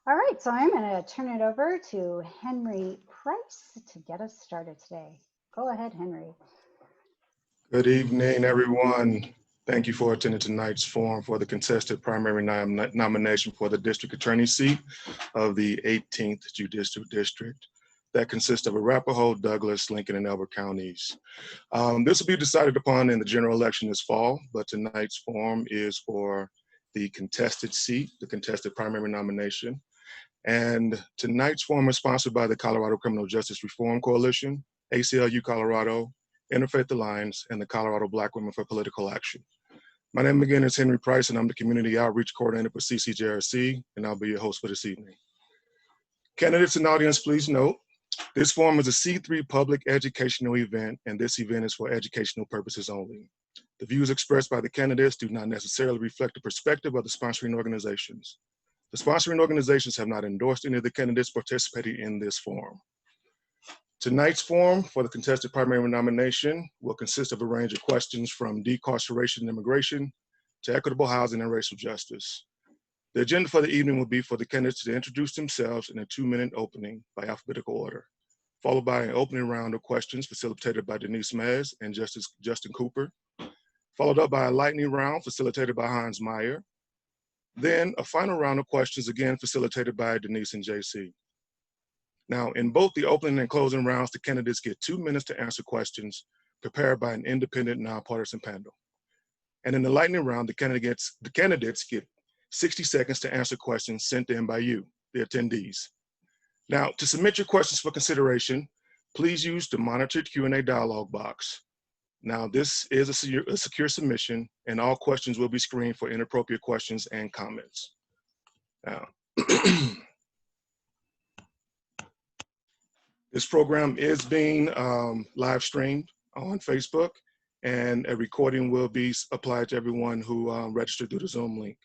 All right, so I'm going to turn it over to Henry Price to get us started today. Go ahead, Henry. Good evening, everyone. Thank you for attending tonight's forum for the contested primary nomination for the district attorney seat of the 18th Judicial District. That consists of Arapahoe, Douglas, Lincoln, and Elbert counties. This will be decided upon in the general election this fall, but tonight's forum is for the contested seat, the contested primary nomination. And tonight's forum is sponsored by the Colorado Criminal Justice Reform Coalition, ACLU Colorado, Interfaith Alliance, and the Colorado Black Women for Political Action. My name again is Henry Price, and I'm the Community Outreach Coordinator for CCJRC, and I'll be your host for this evening. Candidates and audience, please note, this forum is a C3 public educational event, and this event is for educational purposes only. The views expressed by the candidates do not necessarily reflect the perspective of the sponsoring organizations. The sponsoring organizations have not endorsed any of the candidates participating in this forum. Tonight's forum for the contested primary nomination will consist of a range of questions from decarceration and immigration to equitable housing and racial justice. The agenda for the evening will be for the candidates to introduce themselves in a 2-minute opening by alphabetical order, followed by an opening round of questions facilitated by Denise Meyer and Justin Cooper, followed up by a lightning round facilitated by Meyer, then a final round of questions again facilitated by Denise and JC. Now, in both the opening and closing rounds, the candidates get 2 minutes to answer questions prepared by an independent, nonpartisan panel. And in the lightning round, the candidates get 60 seconds to answer questions sent in by you, the attendees. Now, to submit your questions for consideration, please use the monitored Q&A dialog box. Now, this is a secure submission, and all questions will be screened for inappropriate questions and comments. Now, this program is being live streamed on Facebook, and a recording will be applied to everyone who registered through the Zoom link,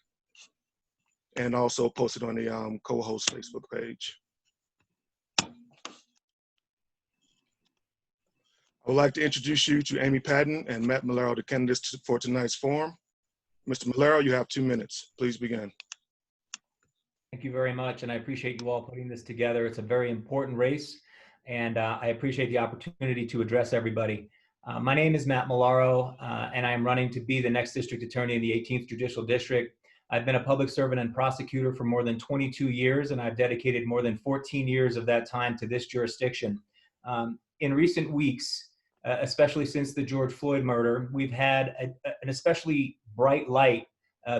and also posted on the co-host Facebook page. I would like to introduce you to Amy Patton and Matt Molero, the candidates for tonight's forum. Mr. Molero, you have 2 minutes. Please begin. Thank you very much, and I appreciate you all putting this together. It's a very important race, and I appreciate the opportunity to address everybody. My name is Matt Millar, and I am running to be the next district attorney in the 18th Judicial District. I've been a public servant and prosecutor for more than 22 years, and I've dedicated more than 14 years of that time to this jurisdiction. In recent weeks, especially since the George Floyd murder, we've had an especially bright light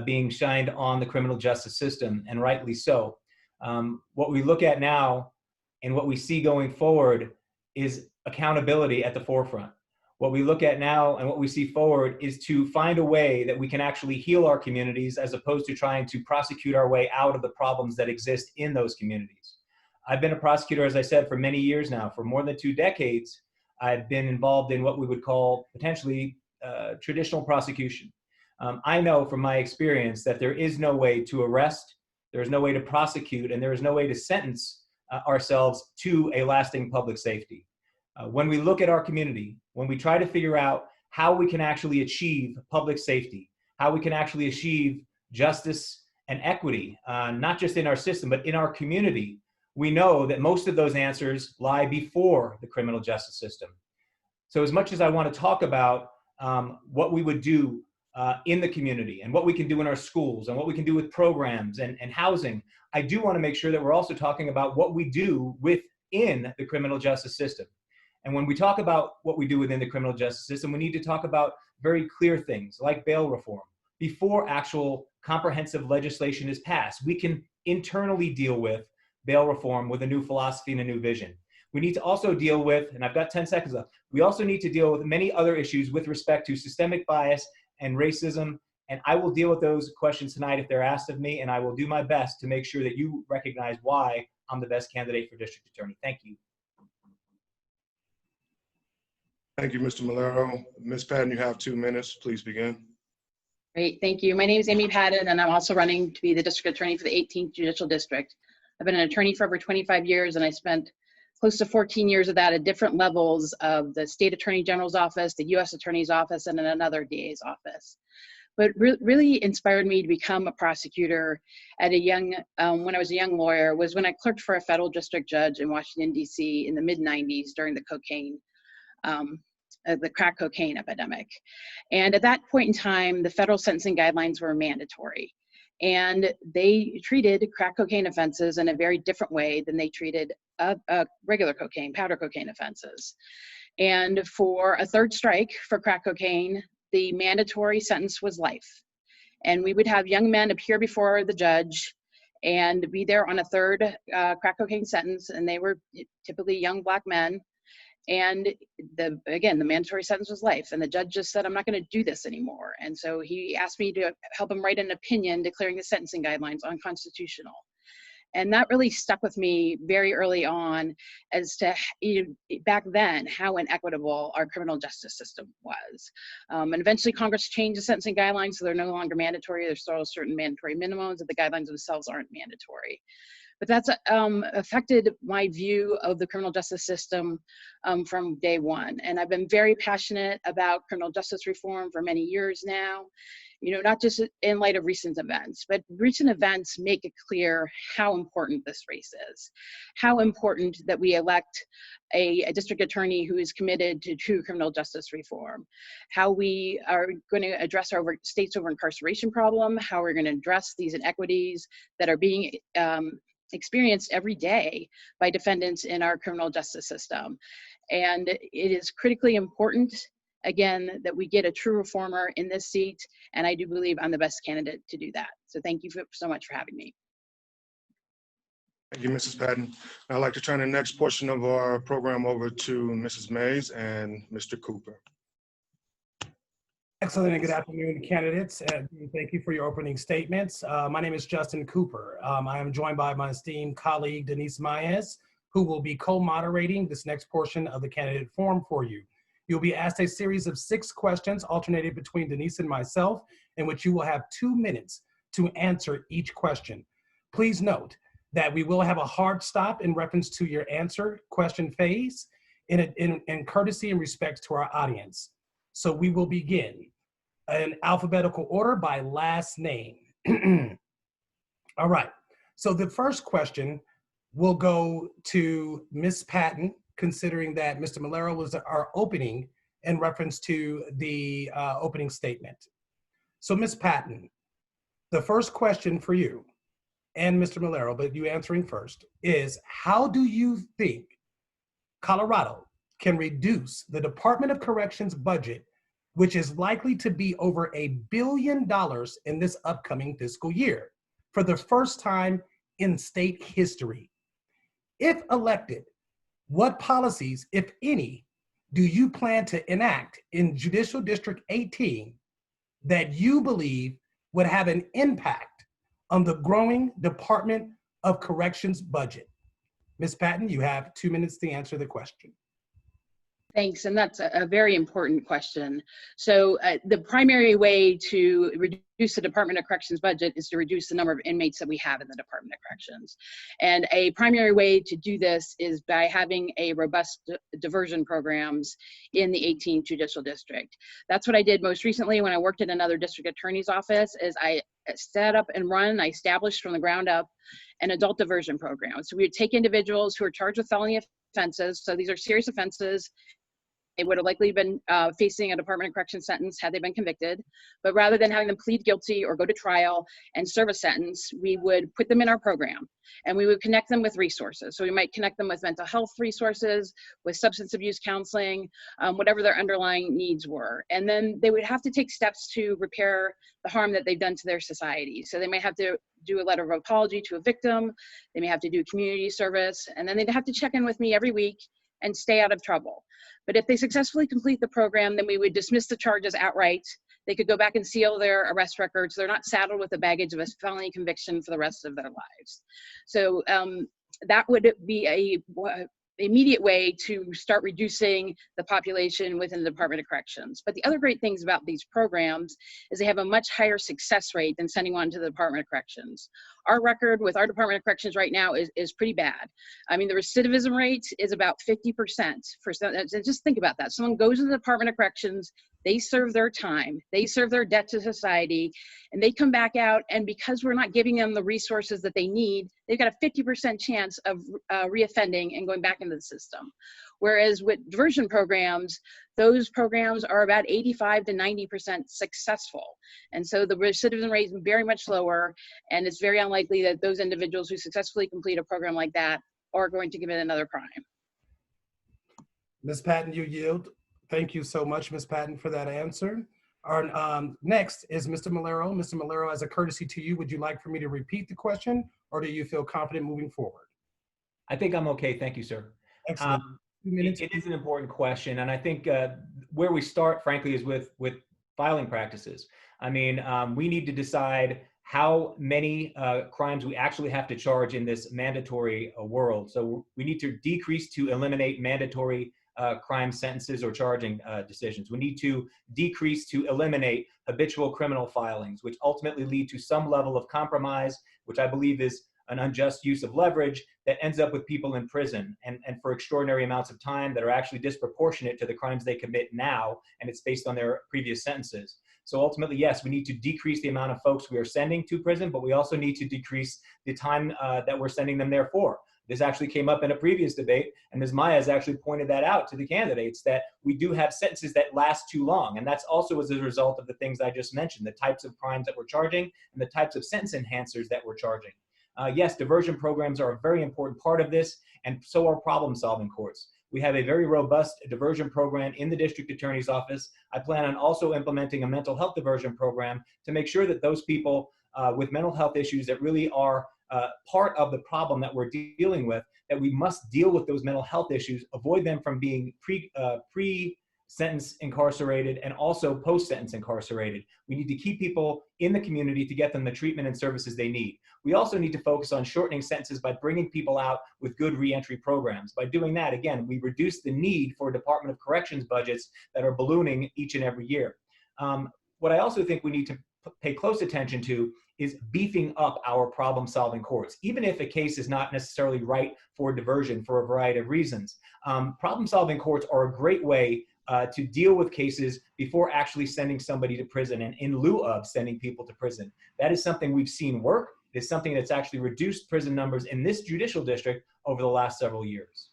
being shined on the criminal justice system, and rightly so. What we look at now and what we see going forward is accountability at the forefront. What we look at now and what we see forward is to find a way that we can actually heal our communities as opposed to trying to prosecute our way out of the problems that exist in those communities. I've been a prosecutor, as I said, for many years now. For more than 2 decades, I've been involved in what we would call potentially traditional prosecution. I know from my experience that there is no way to arrest, there is no way to prosecute, and there is no way to sentence ourselves to a lasting public safety. When we look at our community, when we try to figure out how we can actually achieve public safety, how we can actually achieve justice and equity, not just in our system, but in our community, we know that most of those answers lie before the criminal justice system. So as much as I want to talk about what we would do in the community and what we can do in our schools and what we can do with programs and housing, I do want to make sure that we're also talking about what we do within the criminal justice system. And when we talk about what we do within the criminal justice system, we need to talk about very clear things like bail reform. Before actual comprehensive legislation is passed, we can internally deal with bail reform with a new philosophy and a new vision. We need to also deal with, and I've got 10 seconds left, we also need to deal with many other issues with respect to systemic bias and racism, and I will deal with those questions tonight if they're asked of me, and I will do my best to make sure that you recognize why I'm the best candidate for district attorney. Thank you. Thank you, Mr. Molero. Ms. Patton, you have 2 minutes. Please begin. Great, thank you. My name is Amy Patton, and I'm also running to be the district attorney for the 18th Judicial District. I've been an attorney for over 25 years, and I spent close to 14 years of that at different levels of the State Attorney General's office, the U.S. Attorney's office, and in another DA's office. What really inspired me to become a prosecutor at a young, when I was a young lawyer, was when I clerked for a federal district judge in Washington, D.C. in the mid-90s during the crack cocaine epidemic. And at that point in time, the federal sentencing guidelines were mandatory. And they treated crack cocaine offenses in a very different way than they treated regular cocaine, powder cocaine offenses. And for a third strike for crack cocaine, the mandatory sentence was life. And we would have young men appear before the judge and be there on a third crack cocaine sentence, and they were typically young Black men. And again, the mandatory sentence was life, and the judge just said, I'm not going to do this anymore. And so he asked me to help him write an opinion declaring the sentencing guidelines unconstitutional. And that really stuck with me very early on as to, back then, how inequitable our criminal justice system was. And eventually Congress changed the sentencing guidelines so they're no longer mandatory. There's still certain mandatory minimums, and the guidelines themselves aren't mandatory. But that's affected my view of the criminal justice system from day one. And I've been very passionate about criminal justice reform for many years now, not just in light of recent events, but recent events make it clear how important this race is, how important that we elect a district attorney who is committed to true criminal justice reform, how we are going to address our state's over-incarceration problem, how we're going to address these inequities that are being experienced every day by defendants in our criminal justice system. And it is critically important, again, that we get a true reformer in this seat, and I do believe I'm the best candidate to do that. So thank you so much for having me. Thank you, Mrs. Patton. I'd like to turn the next portion of our program over to Mrs. Mays and Mr. Cooper. Excellent and good afternoon, candidates, and thank you for your opening statements. My name is Justin Cooper. I am joined by my esteemed colleague, Denise Meyer, who will be co-moderating this next portion of the candidate forum for you. You'll be asked a series of 6 questions alternated between Denise and myself, in which you will have 2 minutes to answer each question. Please note that we will have a hard stop in reference to your answer question phase in courtesy and respect to our audience. So we will begin in alphabetical order by last name. All right, so the first question will go to Ms. Patton, considering that Mr. Molero was our opening in reference to the opening statement. So Ms. Patton, the first question for you and Mr. Molero, but you answering first, is how do you think Colorado can reduce the Department of Corrections budget, which is likely to be over $1 billion in this upcoming fiscal year for the first time in state history? If elected, what policies, if any, do you plan to enact in Judicial District 18 that you believe would have an impact on the growing Department of Corrections budget? Ms. Patton, you have 2 minutes to answer the question. Thanks, and that's a very important question. So the primary way to reduce the Department of Corrections budget is to reduce the number of inmates that we have in the Department of Corrections. And a primary way to do this is by having a robust diversion programs in the 18th Judicial District. That's what I did most recently when I worked at another district attorney's office, is I set up and run, I established from the ground up an adult diversion program. So we would take individuals who are charged with felony offenses, so these are serious offenses. They would have likely been facing a Department of Corrections sentence had they been convicted. But rather than having them plead guilty or go to trial and serve a sentence, we would put them in our program and we would connect them with resources. So we might connect them with mental health resources, with substance abuse counseling, whatever their underlying needs were. And then they would have to take steps to repair the harm that they've done to their society. So they may have to do a letter of apology to a victim. They may have to do community service. And then they'd have to check in with me every week and stay out of trouble. But if they successfully complete the program, then we would dismiss the charges outright. They could go back and seal their arrest records. They're not saddled with the baggage of a felony conviction for the rest of their lives. So that would be a immediate way to start reducing the population within the Department of Corrections. But the other great things about these programs is they have a much higher success rate than sending one to the Department of Corrections. Our record with our Department of Corrections right now is pretty bad. I mean, the recidivism rate is about 50%. And just think about that. Someone goes to the Department of Corrections, They serve their time, they serve their debt to society, and they come back out, and because we're not giving them the resources that they need, they've got a 50% chance of reoffending and going back into the system. Whereas with diversion programs, those programs are about 85 to 90% successful. And so the recidivism rate is very much lower, and it's very unlikely that those individuals who successfully complete a program like that are going to commit another crime. Ms. Patton, you yield. Thank you so much, Ms. Patton, for that answer. Our next is Mr. Molero. Mr. Molero, as a courtesy to you, would you like for me to repeat the question, or do you feel confident moving forward? I think I'm okay. Thank you, sir. Excellent. 2 minutes. It is an important question, and I think where we start, frankly, is with filing practices. I mean, we need to decide how many crimes we actually have to charge in this mandatory world. So we need to decrease to eliminate mandatory crime sentences or charging decisions. We need to decrease to eliminate habitual criminal filings, which ultimately lead to some level of compromise, which I believe is an unjust use of leverage that ends up with people in prison and for extraordinary amounts of time that are actually disproportionate to the crimes they commit now, and it's based on their previous sentences. So ultimately, yes, we need to decrease the amount of folks we are sending to prison, but we also need to decrease the time that we're sending them there for. This actually came up in a previous debate, and Ms. Meyer has actually pointed that out to the candidates, that we do have sentences that last too long. And that's also as a result of the things I just mentioned, the types of crimes that we're charging and the types of sentence enhancers that we're charging. Yes, diversion programs are a very important part of this, and so are problem-solving courts. We have a very robust diversion program in the district attorney's office. I plan on also implementing a mental health diversion program to make sure that those people with mental health issues that really are part of the problem that we're dealing with, that we must deal with those mental health issues, avoid them from being pre-sentence incarcerated and also post-sentence incarcerated. We need to keep people in the community to get them the treatment and services they need. We also need to focus on shortening sentences by bringing people out with good reentry programs. By doing that, again, we reduce the need for Department of Corrections budgets that are ballooning each and every year. What I also think we need to pay close attention to is beefing up our problem-solving courts. Even if a case is not necessarily right for diversion for a variety of reasons, problem-solving courts are a great way to deal with cases before actually sending somebody to prison and in lieu of sending people to prison. That is something we've seen work. It's something that's actually reduced prison numbers in this judicial district over the last several years.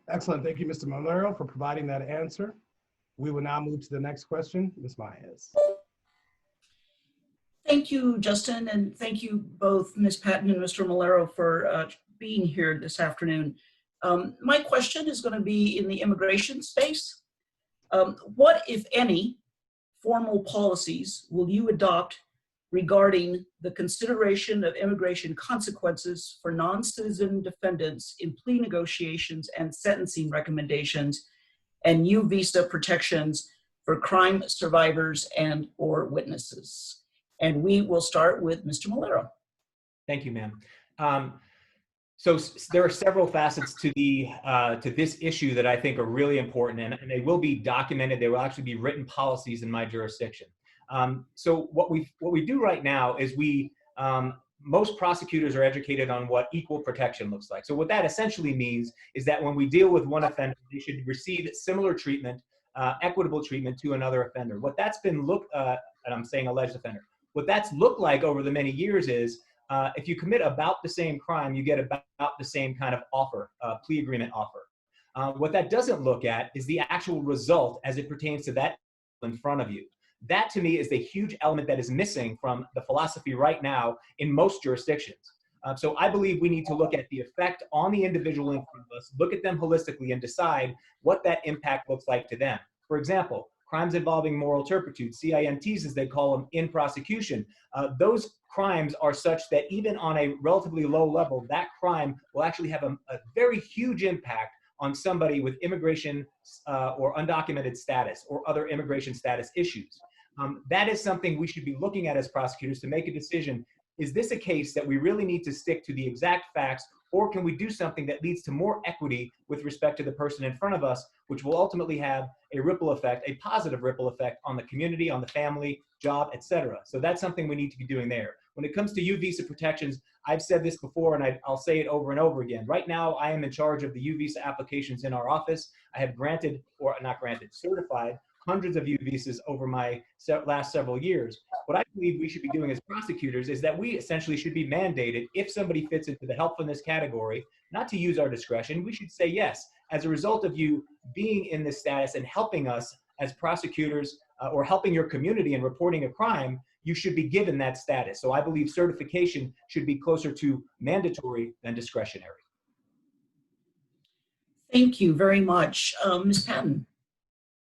Excellent. Thank you, Mr. Molero, for providing that answer. We will now move to the next question. Ms. Myers. Thank you, Justin, and thank you both, Ms. Patton and Mr. Molero, for being here this afternoon. My question is going to be in the immigration space. What, if any, formal policies will you adopt regarding the consideration of immigration consequences for non-citizen defendants in plea negotiations and sentencing recommendations, and U visa protections for crime survivors and or witnesses? And we will start with Mr. Molero. Thank you, ma'am. So there are several facets to this issue that I think are really important, and they will be documented. They will actually be written policies in my jurisdiction. So what we do right now is most prosecutors are educated on what equal protection looks like. So what that essentially means is that when we deal with one offender, they should receive similar treatment, equitable treatment to another offender. What that's been and I'm saying alleged offender, what that's looked like over the many years is if you commit about the same crime, you get about the same kind of offer, plea agreement offer. What that doesn't look at is the actual result as it pertains to that in front of you. That, to me, is the huge element that is missing from the philosophy right now in most jurisdictions. So I believe we need to look at the effect on the individual in front of us, look at them holistically, and decide what that impact looks like to them. For example, crimes involving moral turpitude, CIMTs as they call them in prosecution, those crimes are such that even on a relatively low level, that crime will actually have a very huge impact on somebody with immigration or undocumented status or other immigration status issues. That is something we should be looking at as prosecutors to make a decision. Is this a case that we really need to stick to the exact facts, or can we do something that leads to more equity with respect to the person in front of us, which will ultimately have a ripple effect, a positive ripple effect on the community, on the family, job, etc. So that's something we need to be doing there. When it comes to U visa protections, I've said this before and I'll say it over and over again. Right now, I am in charge of the U visa applications in our office. I have granted, or not granted, certified hundreds of U visas over my last several years. What I believe we should be doing as prosecutors is that we essentially should be mandated, if somebody fits into the helpfulness category, not to use our discretion. We should say, yes, as a result of you being in this status and helping us as prosecutors or helping your community in reporting a crime, you should be given that status. So I believe certification should be closer to mandatory than discretionary. Thank you very much. Ms. Patton.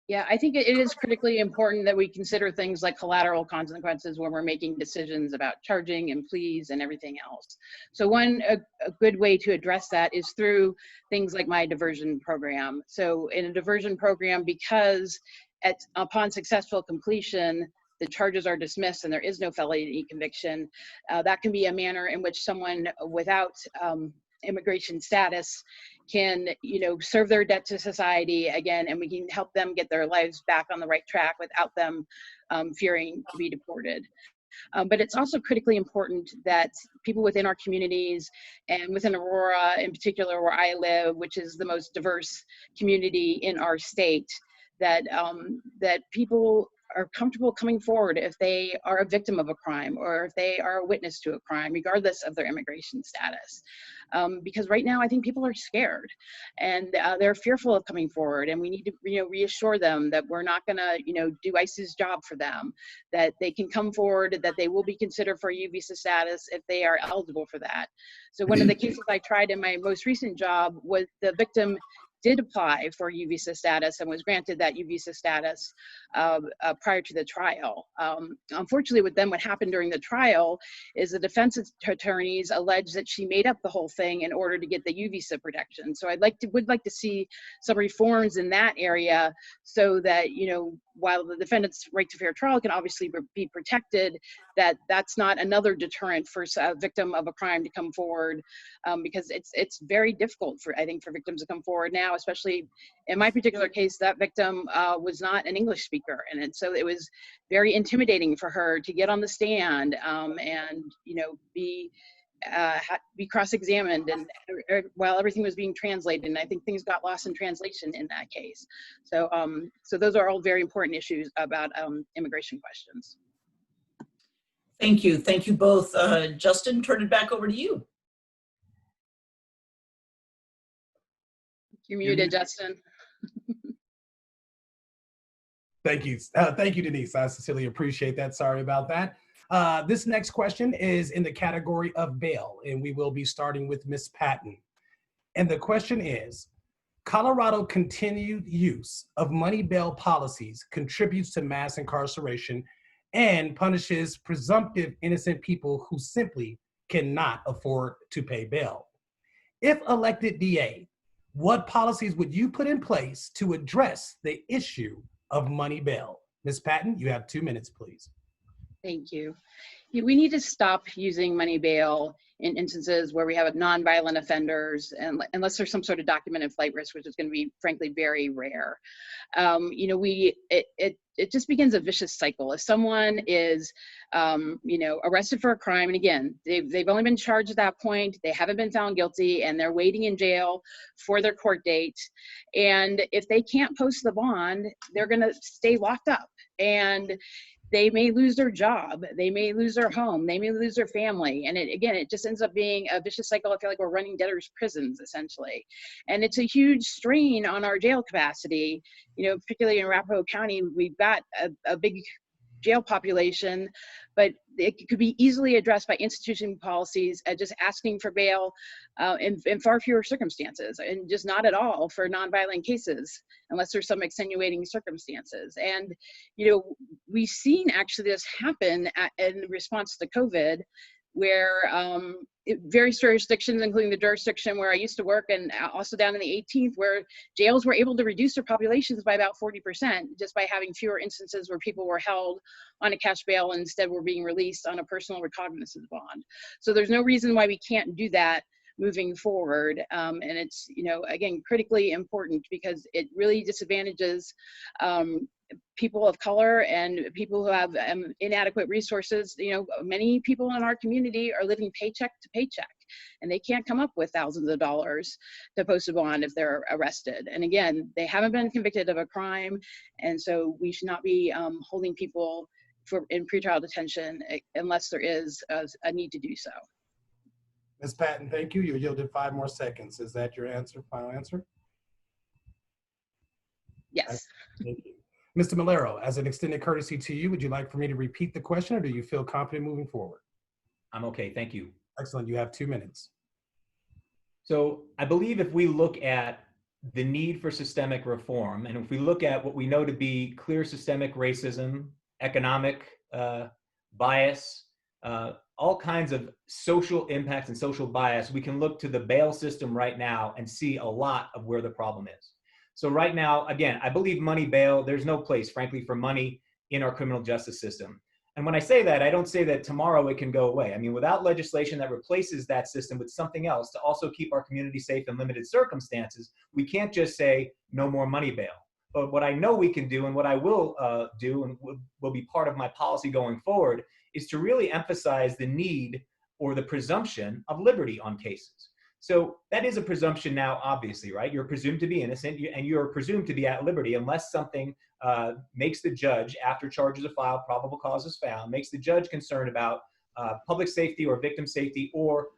Yeah, I think it is critically important that we consider things like collateral consequences when we're making decisions about charging and pleas and everything else. So a good way to address that is through things like my diversion program. So in a diversion program, because upon successful completion, the charges are dismissed and there is no felony conviction, that can be a manner in which someone without immigration status can, serve their debt to society again, and we can help them get their lives back on the right track without them fearing to be deported. But it's also critically important that people within our communities and within Aurora in particular, where I live, which is the most diverse community in our state, that people are comfortable coming forward if they are a victim of a crime or if they are a witness to a crime, regardless of their immigration status. Because right now I think people are scared and they're fearful of coming forward, and we need to reassure them that we're not gonna do ICE's job for them, that they can come forward, that they will be considered for U visa status if they are eligible for that. So one of the cases I tried in my most recent job was the victim did apply for U visa status and was granted that U visa status prior to the trial. Unfortunately, what happened during the trial is the defense attorneys alleged that she made up the whole thing in order to get the U visa protection. So would like to see some reforms in that area, so that while the defendant's right to fair trial can obviously be protected, that's not another deterrent for a victim of a crime to come forward, because it's very difficult for victims to come forward now, especially in my particular case. That victim was not an English speaker, and so it was very intimidating for her to get on the stand and be cross-examined, and while everything was being translated, and I think things got lost in translation in that case. So so those are all very important issues about immigration questions. Thank you both. Justin, turn it back over to you. You're muted, Justin. Thank you, Denise. I sincerely appreciate that. Sorry about that. This next question is in the category of bail, and we will be starting with Ms. Patton. And the question is, Colorado continued use of money bail policies contributes to mass incarceration and punishes presumptive innocent people who simply cannot afford to pay bail. If elected DA, what policies would you put in place to address the issue of money bail? Ms. Patton, you have 2 minutes, please. Thank you. We need to stop using money bail in instances where we have nonviolent offenders, and unless there's some sort of documented flight risk, which is going to be frankly very rare. It just begins a vicious cycle. If someone is arrested for a crime, and again, they've only been charged at that point, they haven't been found guilty, and they're waiting in jail for their court date, and if they can't post the bond, they're going to stay locked up, and they may lose their job, they may lose their home, they may lose their family. And it just ends up being a vicious cycle. I feel like we're running debtors' prisons, essentially. And it's a huge strain on our jail capacity. Particularly in Arapahoe County, we've got a big jail population, but it could be easily addressed by institution policies, just asking for bail in far fewer circumstances, and just not at all for nonviolent cases, unless there's some extenuating circumstances. And, we've seen actually this happen in response to COVID, where various jurisdictions, including the jurisdiction where I used to work, and also down in the 18th, where jails were able to reduce their populations by about 40% just by having fewer instances where people were held on a cash bail and instead were being released on a personal recognizance bond. So there's no reason why we can't do that moving forward. And it's, you know, again, critically important because it really disadvantages people of color and people who have inadequate resources. You know, many people in our community are living paycheck to paycheck, and they can't come up with thousands of dollars to post a bond if they're arrested. And again, they haven't been convicted of a crime, and so we should not be holding people in pretrial detention unless there is a need to do so. Ms. Patton, thank you. You yielded 5 more seconds. Is that your answer, final answer? Yes. Thank you. Mr. Molero, as an extended courtesy to you, would you like for me to repeat the question, or do you feel confident moving forward? I'm okay, thank you. Excellent, you have 2 minutes. So I believe if we look at the need for systemic reform, and if we look at what we know to be clear systemic racism, economic bias, all kinds of social impacts and social bias, we can look to the bail system right now and see a lot of where the problem is. So right now, again, I believe money bail, there's no place, frankly, for money in our criminal justice system. And when I say that, I don't say that tomorrow it can go away. I mean, without legislation that replaces that system with something else to also keep our community safe in limited circumstances, we can't just say no more money bail. But what I know we can do, and what I will do, and will be part of my policy going forward, is to really emphasize the need or the presumption of liberty on cases. So that is a presumption now, obviously, right? You're presumed to be innocent, and you're presumed to be at liberty unless something makes the judge, after charges are filed, probable cause is found, makes the judge concerned about public safety or victim safety or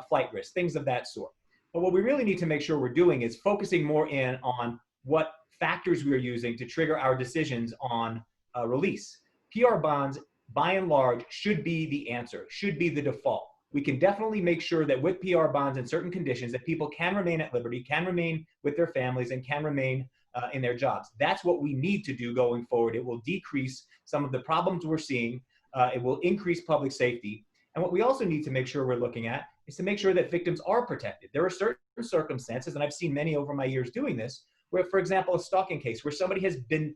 flight risk, things of that sort. But what we really need to make sure we're doing is focusing more in on what factors we are using to trigger our decisions on release. PR bonds, by and large, should be the answer, should be the default. We can definitely make sure that with PR bonds in certain conditions that people can remain at liberty, can remain with their families, and can remain in their jobs. That's what we need to do going forward. It will decrease some of the problems we're seeing. It will increase public safety. And what we also need to make sure we're looking at is to make sure that victims are protected. There are certain circumstances, and I've seen many over my years doing this, where, for example, a stalking case where somebody has been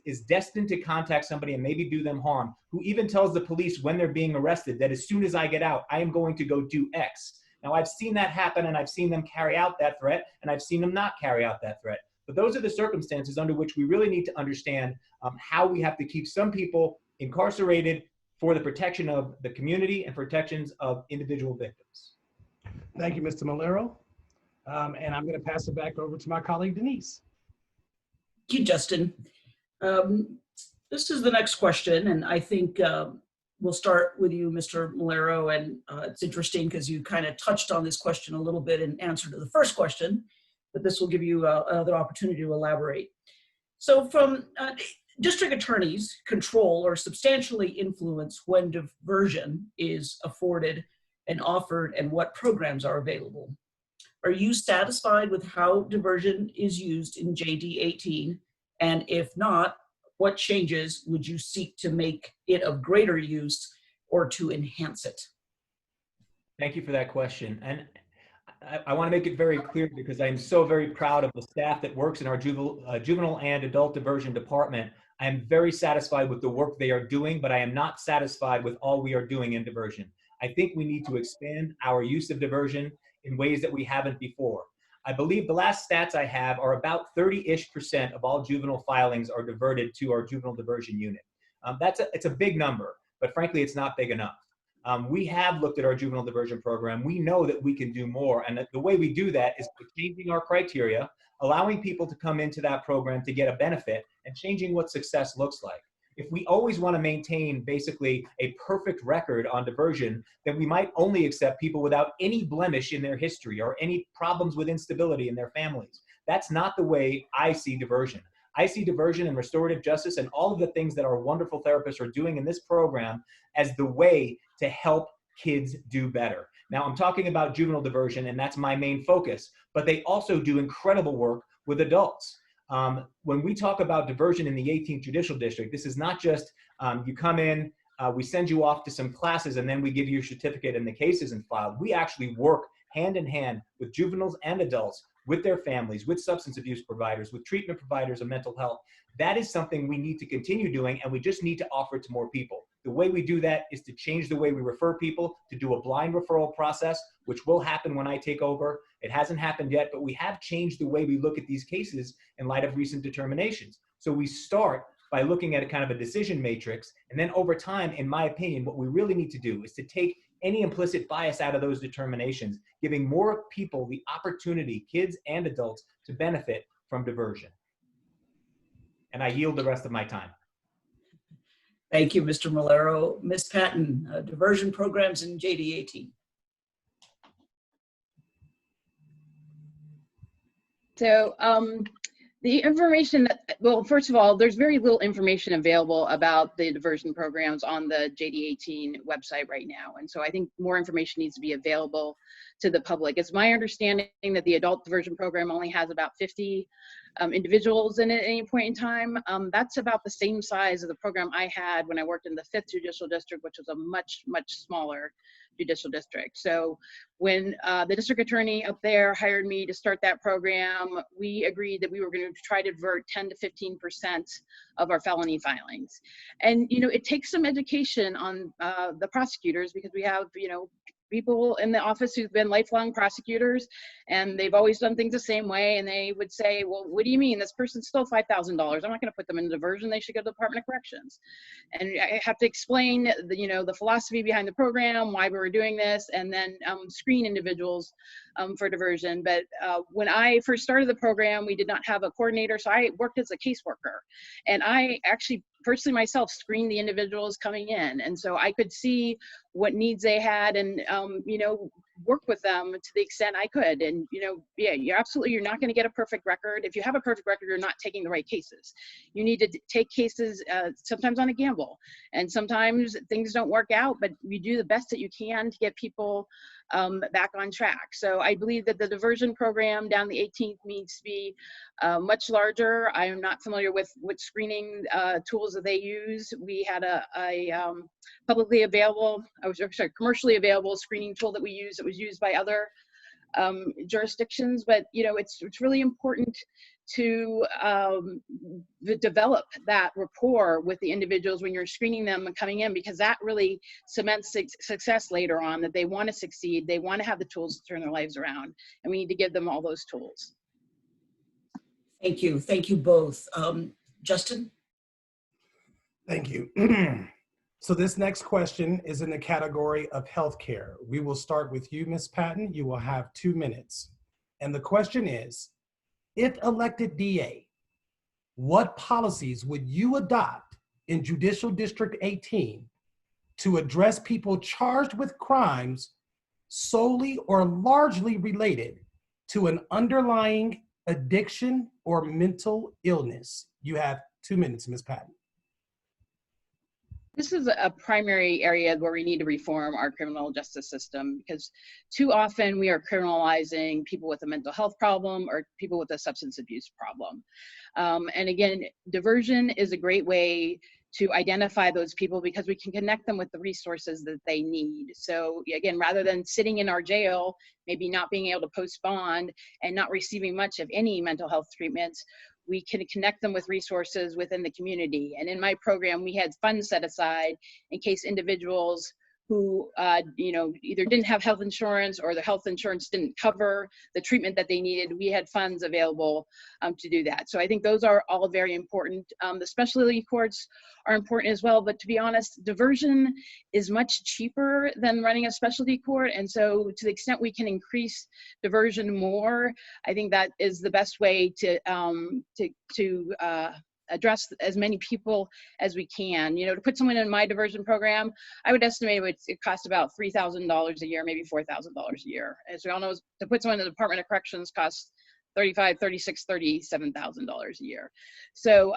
is destined to contact somebody and maybe do them harm, who even tells the police when they're being arrested that as soon as I get out, I am going to go do X. Now, I've seen that happen, and I've seen them carry out that threat, and I've seen them not carry out that threat. But those are the circumstances under which we really need to understand how we have to keep some people incarcerated for the protection of the community and protections of individual victims. Thank you, Mr. Molero. And I'm going to pass it back over to my colleague, Denise. Thank you, Justin. This is the next question, and I think we'll start with you, Mr. Molero, and it's interesting because you kind of touched on this question a little bit in answer to the first question, but this will give you another opportunity to elaborate. So from district attorneys control or substantially influence when diversion is afforded and offered and what programs are available. Are you satisfied with how diversion is used in JD18? And if not, what changes would you seek to make it of greater use or to enhance it? Thank you for that question. And I want to make it very clear because I'm so very proud of the staff that works in our juvenile and adult diversion department. I am very satisfied with the work they are doing, but I am not satisfied with all we are doing in diversion. I think we need to expand our use of diversion in ways that we haven't before. I believe the last stats I have are about 30-ish% of all juvenile filings are diverted to our juvenile diversion unit. It's a big number, but frankly, it's not big enough. We have looked at our juvenile diversion program. We know that we can do more. And the way we do that is by changing our criteria, allowing people to come into that program to get a benefit, and changing what success looks like. If we always want to maintain basically a perfect record on diversion, then we might only accept people without any blemish in their history or any problems with instability in their families. That's not the way I see diversion. I see diversion and restorative justice and all of the things that our wonderful therapists are doing in this program as the way to help kids do better. Now, I'm talking about juvenile diversion, and that's my main focus, but they also do incredible work with adults. When we talk about diversion in the 18th Judicial District, this is not just you come in, we send you off to some classes, and then we give you a certificate and the case isn't filed. We actually work hand in hand with juveniles and adults, with their families, with substance abuse providers, with treatment providers of mental health. That is something we need to continue doing, and we just need to offer it to more people. The way we do that is to change the way we refer people, to do a blind referral process, which will happen when I take over. It hasn't happened yet, but we have changed the way we look at these cases in light of recent determinations. So we start by looking at a kind of a decision matrix, and then over time, in my opinion, what we really need to do is to take any implicit bias out of those determinations, giving more people the opportunity, kids and adults, to benefit from diversion. And I yield the rest of my time. Thank you, Mr. Molero. Ms. Patton, diversion programs in JD18. So the information that, well, first of all, there's very little information available about the diversion programs on the JD18 website right now. And so I think more information needs to be available to the public. It's my understanding that the adult diversion program only has about 50 individuals in it at any point in time. That's about the same size of the program I had when I worked in the 5th Judicial District, which was a much, much smaller judicial district. So when the district attorney up there hired me to start that program, we agreed that we were going to try to divert 10 to 15% of our felony filings. And, you know, it takes some education on the prosecutors, because we have, you know, people in the office who've been lifelong prosecutors, and they've always done things the same way. And they would say, well, what do you mean? This person stole $5,000. I'm not going to put them in diversion. They should go to the Department of Corrections. And I have to explain the, you know, the philosophy behind the program, why we were doing this, and then screen individuals for diversion. But when I first started the program, we did not have a coordinator. So I worked as a caseworker, and I actually personally myself screened the individuals coming in. And so I could see what needs they had, and, you know, work with them to the extent I could. And, you know, yeah, you're not going to get a perfect record. If you have a perfect record, you're not taking the right cases. You need to take cases sometimes on a gamble, and sometimes things don't work out, but you do the best that you can to get people back on track. So I believe that the diversion program down the 18th needs to be much larger. I am not familiar with what screening tools that they use. We had a publicly available, commercially available screening tool that we use that was used by other jurisdictions. But, you know, it's really important to develop that rapport with the individuals when you're screening them and coming in, because that really cements success later on, that they want to succeed, they want to have the tools to turn their lives around, and we need to give them all those tools. Thank you. Thank you both. Justin? Thank you. So this next question is in the category of healthcare. We will start with you, Ms. Patton. You will have 2 minutes. And the question is, if elected DA, what policies would you adopt in Judicial District 18 to address people charged with crimes solely or largely related to an underlying addiction or mental illness? You have 2 minutes, Ms. Patton. This is a primary area where we need to reform our criminal justice system, because too often we are criminalizing people with a mental health problem or people with a substance abuse problem. And again, diversion is a great way to identify those people, because we can connect them with the resources that they need. So again, rather than sitting in our jail, maybe not being able to post bond and not receiving much of any mental health treatments, we can connect them with resources within the community. And in my program, we had funds set aside in case individuals who you know, either didn't have health insurance or their health insurance didn't cover the treatment that they needed, we had funds available to do that. So I think those are all very important. The specialty courts are important as well, but to be honest, diversion is much cheaper than running a specialty court. And so to the extent we can increase diversion more, I think that is the best way to address as many people as we can. You know, to put someone in my diversion program, I would estimate it costs about $3,000 a year, maybe $4,000 a year. As we all know, to put someone in the Department of Corrections costs $35,000, $36,000, $37,000 a year. So,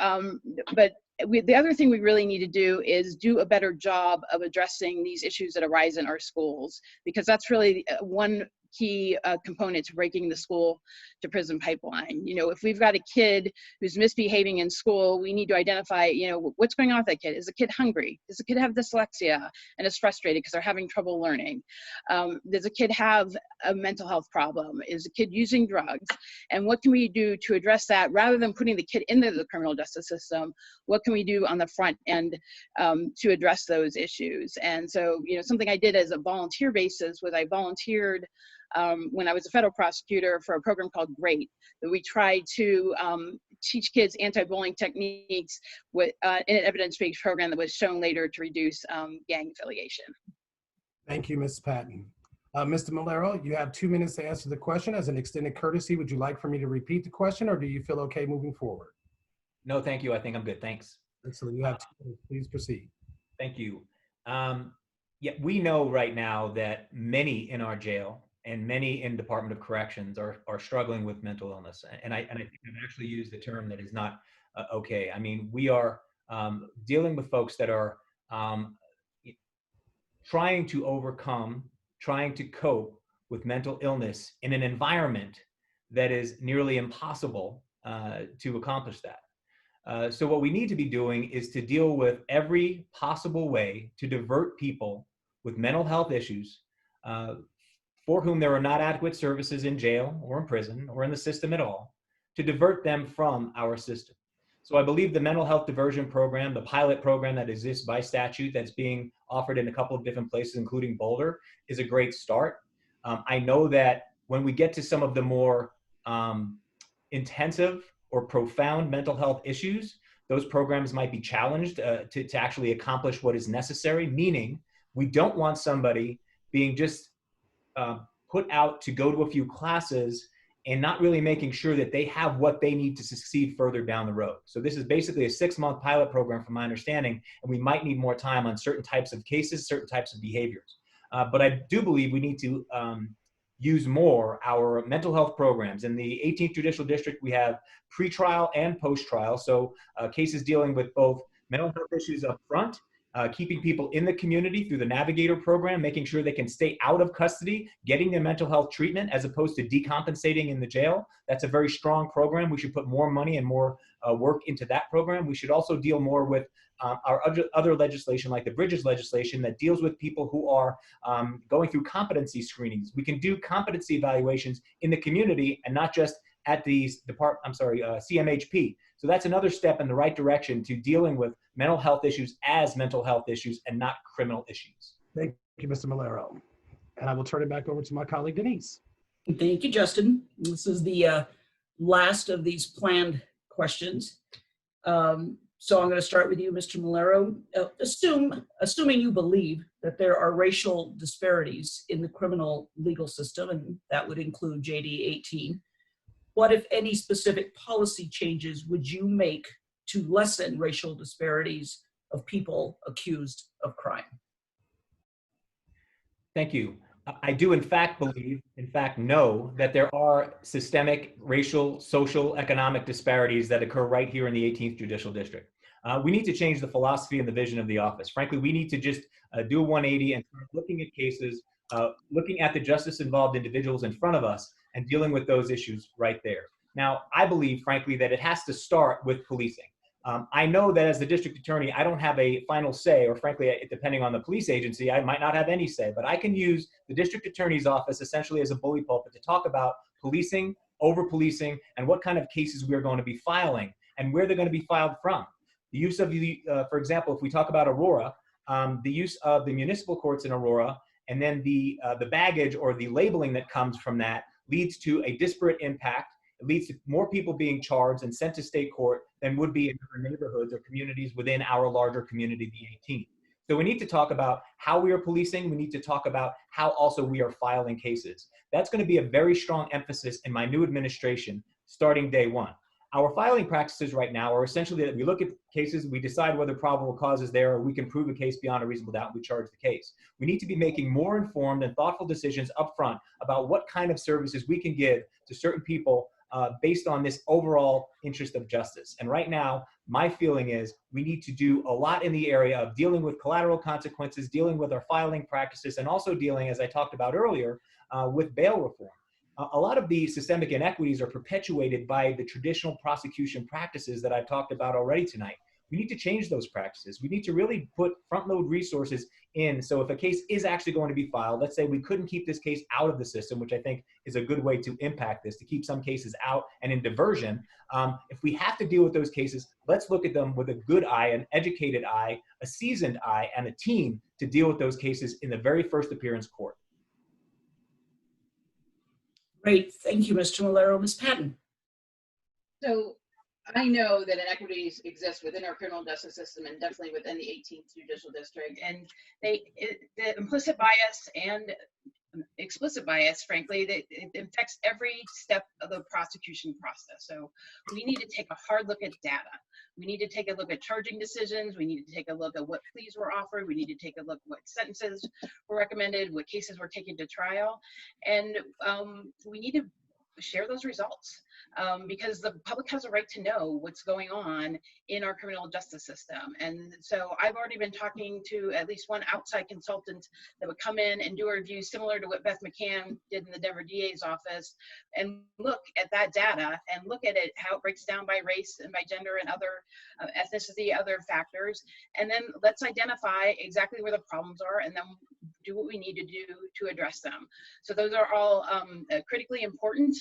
but the other thing we really need to do is do a better job of addressing these issues that arise in our schools, because that's really one key component to breaking the school to prison pipeline. You know, if we've got a kid who's misbehaving in school, we need to identify, you know, what's going on with that kid. Is the kid hungry? Does the kid have dyslexia and is frustrated because they're having trouble learning? Does the kid have a mental health problem? Is the kid using drugs? And what can we do to address that rather than putting the kid into the criminal justice system? What can we do on the front end to address those issues? And so, you know, something I did as a volunteer basis was I volunteered when I was a federal prosecutor for a program called GREAT, that we tried to teach kids anti-bullying techniques with in an evidence-based program that was shown later to reduce gang affiliation. Thank you, Ms. Patton. Mr. Molero, you have 2 minutes to answer the question. As an extended courtesy, would you like for me to repeat the question, or do you feel okay moving forward? No, thank you. I think I'm good. Thanks. Excellent. You have 2 minutes. Please proceed. Thank you. Yeah, we know right now that many in our jail and many in Department of Corrections are struggling with mental illness. And I think I've actually used a term that is not okay. I mean, we are dealing with folks that are trying to overcome, trying to cope with mental illness in an environment that is nearly impossible to accomplish that. So what we need to be doing is to deal with every possible way to divert people with mental health issues for whom there are not adequate services in jail or in prison or in the system at all, to divert them from our system. So I believe the mental health diversion program, the pilot program that exists by statute that's being offered in a couple of different places, including Boulder, is a great start. I know that when we get to some of the more intensive or profound mental health issues, those programs might be challenged to actually accomplish what is necessary, meaning we don't want somebody being just put out to go to a few classes and not really making sure that they have what they need to succeed further down the road. So this is basically a 6-month pilot program from my understanding, and we might need more time on certain types of cases, certain types of behaviors. But I do believe we need to use more our mental health programs. In the 18th Judicial District, we have pretrial and post-trial, so cases dealing with both mental health issues up front, keeping people in the community through the Navigator program, making sure they can stay out of custody, getting their mental health treatment as opposed to decompensating in the jail. That's a very strong program. We should put more money and more work into that program. We should also deal more with our other legislation, like the Bridges legislation, that deals with people who are going through competency screenings. We can do competency evaluations in the community and not just at the CMHP. So that's another step in the right direction to dealing with mental health issues as mental health issues and not criminal issues. Thank you, Mr. Molero. And I will turn it back over to my colleague, Denise. Thank you, Justin. This is the last of these planned questions. So I'm going to start with you, Mr. Molero. Assuming you believe that there are racial disparities in the criminal legal system, and that would include JD18, what, if any, specific policy changes would you make to lessen racial disparities of people accused of crime? Thank you. I do in fact believe, know that there are systemic racial, social, economic disparities that occur right here in the 18th Judicial District. We need to change the philosophy and the vision of the office. Frankly, we need to just do a 180 and start looking at cases, looking at the justice-involved individuals in front of us and dealing with those issues right there. Now, I believe, frankly, that it has to start with policing. I know that as the district attorney, I don't have a final say, or frankly, depending on the police agency, I might not have any say, but I can use the district attorney's office essentially as a bully pulpit to talk about policing, over-policing, and what kind of cases we are going to be filing and where they're going to be filed from. The use of the, for example, if we talk about Aurora, the use of the municipal courts in Aurora, and then the baggage or the labeling that comes from that leads to a disparate impact. It leads to more people being charged and sent to state court than would be in other neighborhoods or communities within our larger community, the 18th. So we need to talk about how we are policing. We need to talk about how also we are filing cases. That's going to be a very strong emphasis in my new administration starting day one. Our filing practices right now are essentially that we look at cases, we decide whether probable cause is there, or we can prove a case beyond a reasonable doubt, and we charge the case. We need to be making more informed and thoughtful decisions up front about what kind of services we can give to certain people based on this overall interest of justice. And right now, my feeling is we need to do a lot in the area of dealing with collateral consequences, dealing with our filing practices, and also dealing, as I talked about earlier, with bail reform. A lot of the systemic inequities are perpetuated by the traditional prosecution practices that I've talked about already tonight. We need to change those practices. We need to really put front load resources in. So if a case is actually going to be filed, let's say we couldn't keep this case out of the system, which I think is a good way to impact this, to keep some cases out and in diversion. If we have to deal with those cases, let's look at them with a good eye, an educated eye, a seasoned eye, and a team to deal with those cases in the very first appearance court. Great, thank you, Mr. Molero. Ms. Patton. So I know that inequities exist within our criminal justice system and definitely within the 18th Judicial District. And the implicit bias and explicit bias, frankly, that it affects every step of the prosecution process. So we need to take a hard look at data. We need to take a look at charging decisions. We need to take a look at what pleas were offered. We need to take a look at what sentences were recommended, what cases were taken to trial. And we need to share those results because the public has a right to know what's going on in our criminal justice system. And so I've already been talking to at least one outside consultant that would come in and do a review similar to what Beth McCann did in the Denver DA's office and look at that data and look at it, how it breaks down by race and by gender and other ethnicity, other factors. And then let's identify exactly where the problems are and then do what we need to do to address them. So those are all critically important.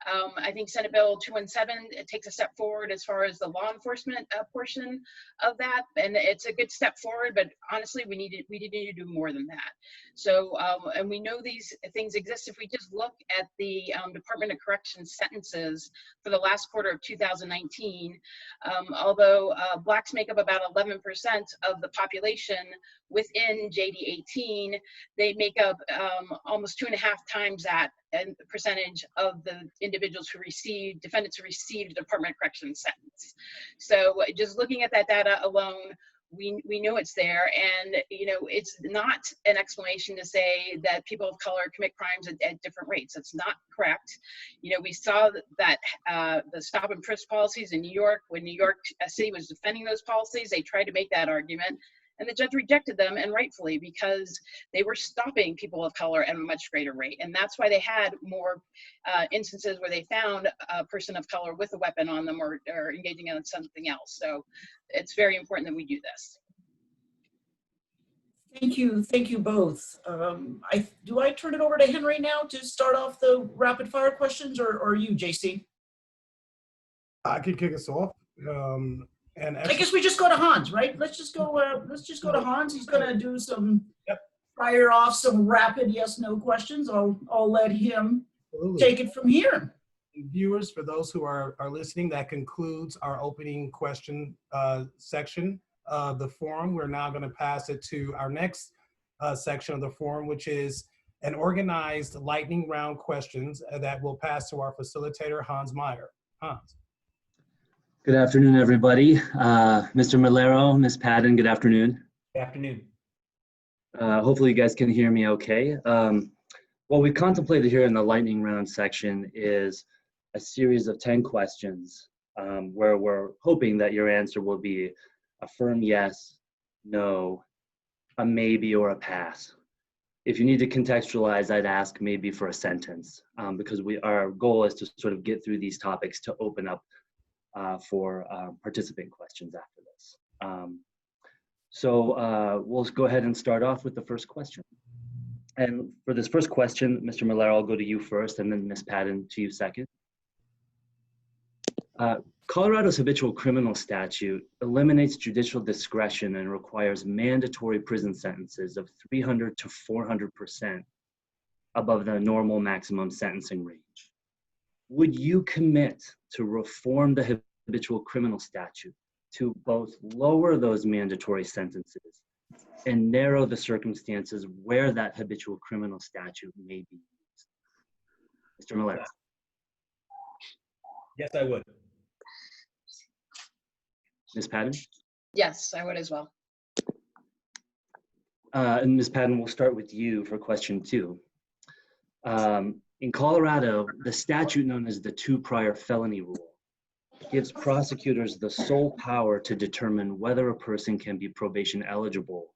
I think Senate Bill 217 it takes a step forward as far as the law enforcement portion of that, and it's a good step forward. But honestly, we need to do more than that. So, and we know these things exist if we just look at the Department of Corrections sentences for the last quarter of 2019. Although blacks make up about 11% of the population within JD18, they make up almost 2.5 times that percentage of the individuals who received, defendants who received a Department of Corrections sentence. So just looking at that data alone, we know it's there, and you know it's not an explanation to say that people of color commit crimes at different rates. That's not correct. You know, we saw that the stop and frisk policies in New York, when New York City was defending those policies, they tried to make that argument. And the judge rejected them, and rightfully, because they were stopping people of color at a much greater rate. And that's why they had more instances where they found a person of color with a weapon on them or engaging in something else. So it's very important that we do this. Thank you both. Do I turn it over to Henry now to start off the rapid fire questions, or you, JC? I could kick us off. I guess we just go to Hans, right? Let's just go to Hans. He's gonna do some fire off some rapid yes/no questions. I'll let him take it from here. Viewers, for those who are listening, that concludes our opening question section of the forum. We're now going to pass it to our next section of the forum, which is an organized lightning round questions that will pass to our facilitator, Hans Meyer. Hans. Good afternoon, everybody. Mr. Molero, Ms. Patton, good afternoon. Good afternoon. Hopefully you guys can hear me okay. What we contemplated here in the lightning round section is a series of 10 questions where we're hoping that your answer will be a firm yes, no, a maybe, or a pass. If you need to contextualize, I'd ask maybe for a sentence because our goal is to sort of get through these topics to open up for participant questions after this. So we'll go ahead and start off with the first question. And for this first question, Mr. Millar, I'll go to you first, and then Ms. Patton to you second. Colorado's habitual criminal statute eliminates judicial discretion and requires mandatory prison sentences of 300 to 400% above the normal maximum sentencing range. Would you commit to reform the habitual criminal statute to both lower those mandatory sentences and narrow the circumstances where that habitual criminal statute may be used? Mr. Millar. Yes, I would. Ms. Patton? Yes, I would as well. And Ms. Patton, we'll start with you for question 2. In Colorado, the statute known as the 2 prior felony rule gives prosecutors the sole power to determine whether a person can be probation eligible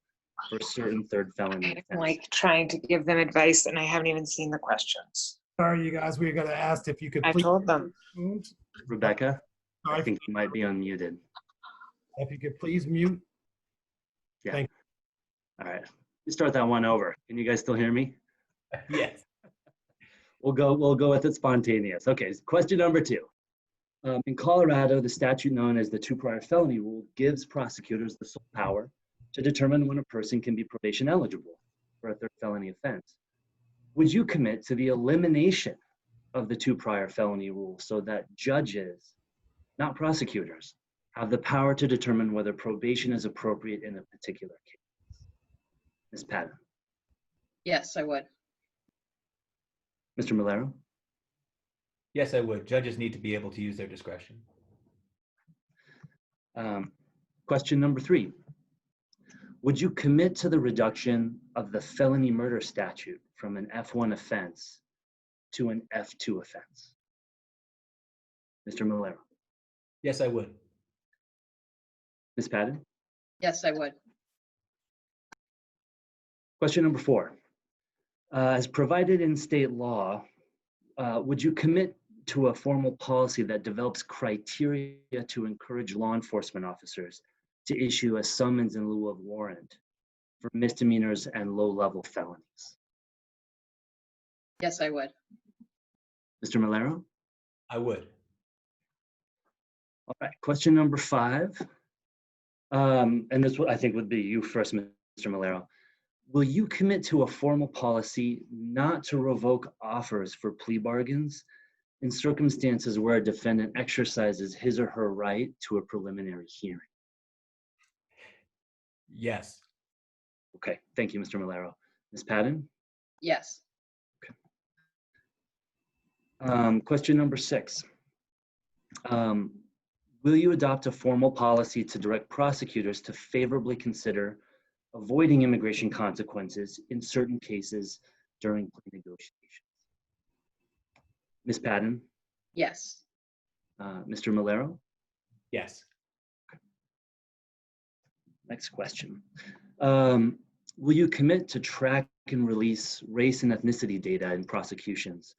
for certain third felony I'm offense. like trying to give them advice and I haven't even seen the questions. Sorry, you guys, we were gonna ask if you could I please. told them. Rebecca, I Sorry, think you might be unmuted. if you could please mute. Yeah. Thank All right. Let's start that one over. Can you guys still hear me? Yes. We'll go with it spontaneous. Okay, question number 2. In Colorado, the statute known as the 2 prior felony rule gives prosecutors the sole power to determine when a person can be probation eligible for a third felony offense. Would you commit to the elimination of the 2 prior felony rule so that judges, not prosecutors, have the power to determine whether probation is appropriate in a particular case? Ms. Patton. Yes, I would. Mr. Molero. Yes, I would. Judges need to be able to use their discretion. Question number 3. Would you commit to the reduction of the felony murder statute from an F1 offense to an F2 offense? Mr. Molero. Yes, I would. Ms. Patton. Yes, I would. Question number 4. As provided in state law, would you commit to a formal policy that develops criteria to encourage law enforcement officers to issue a summons in lieu of warrant for misdemeanors and low-level felonies? Yes, I would. Mr. Molero? I would. All right, question number 5. And this, I think, would be you first, Mr. Molero. Will you commit to a formal policy not to revoke offers for plea bargains in circumstances where a defendant exercises his or her right to a preliminary hearing? Yes. Okay, thank you, Mr. Molero. Ms. Patton? Yes. Question number 6. Will you adopt a formal policy to direct prosecutors to favorably consider avoiding immigration consequences in certain cases during plea negotiations? Ms. Patton? Yes. Mr. Molero? Yes. Next question. Will you commit to track and release race and ethnicity data in prosecutions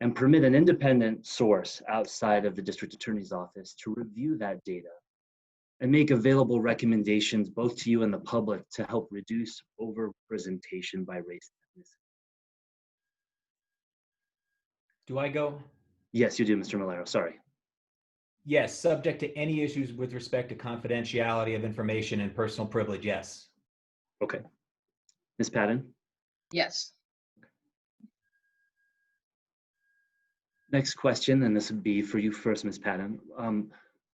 and permit an independent source outside of the district attorney's office to review that data and make available recommendations both to you and the public to help reduce overrepresentation by race and ethnicity? Do I go? Yes, you do, Mr. Molero, sorry. Yes, subject to any issues with respect to confidentiality of information and personal privilege, yes. Okay. Ms. Patton? Yes. Next question, and this would be for you first, Ms. Patton.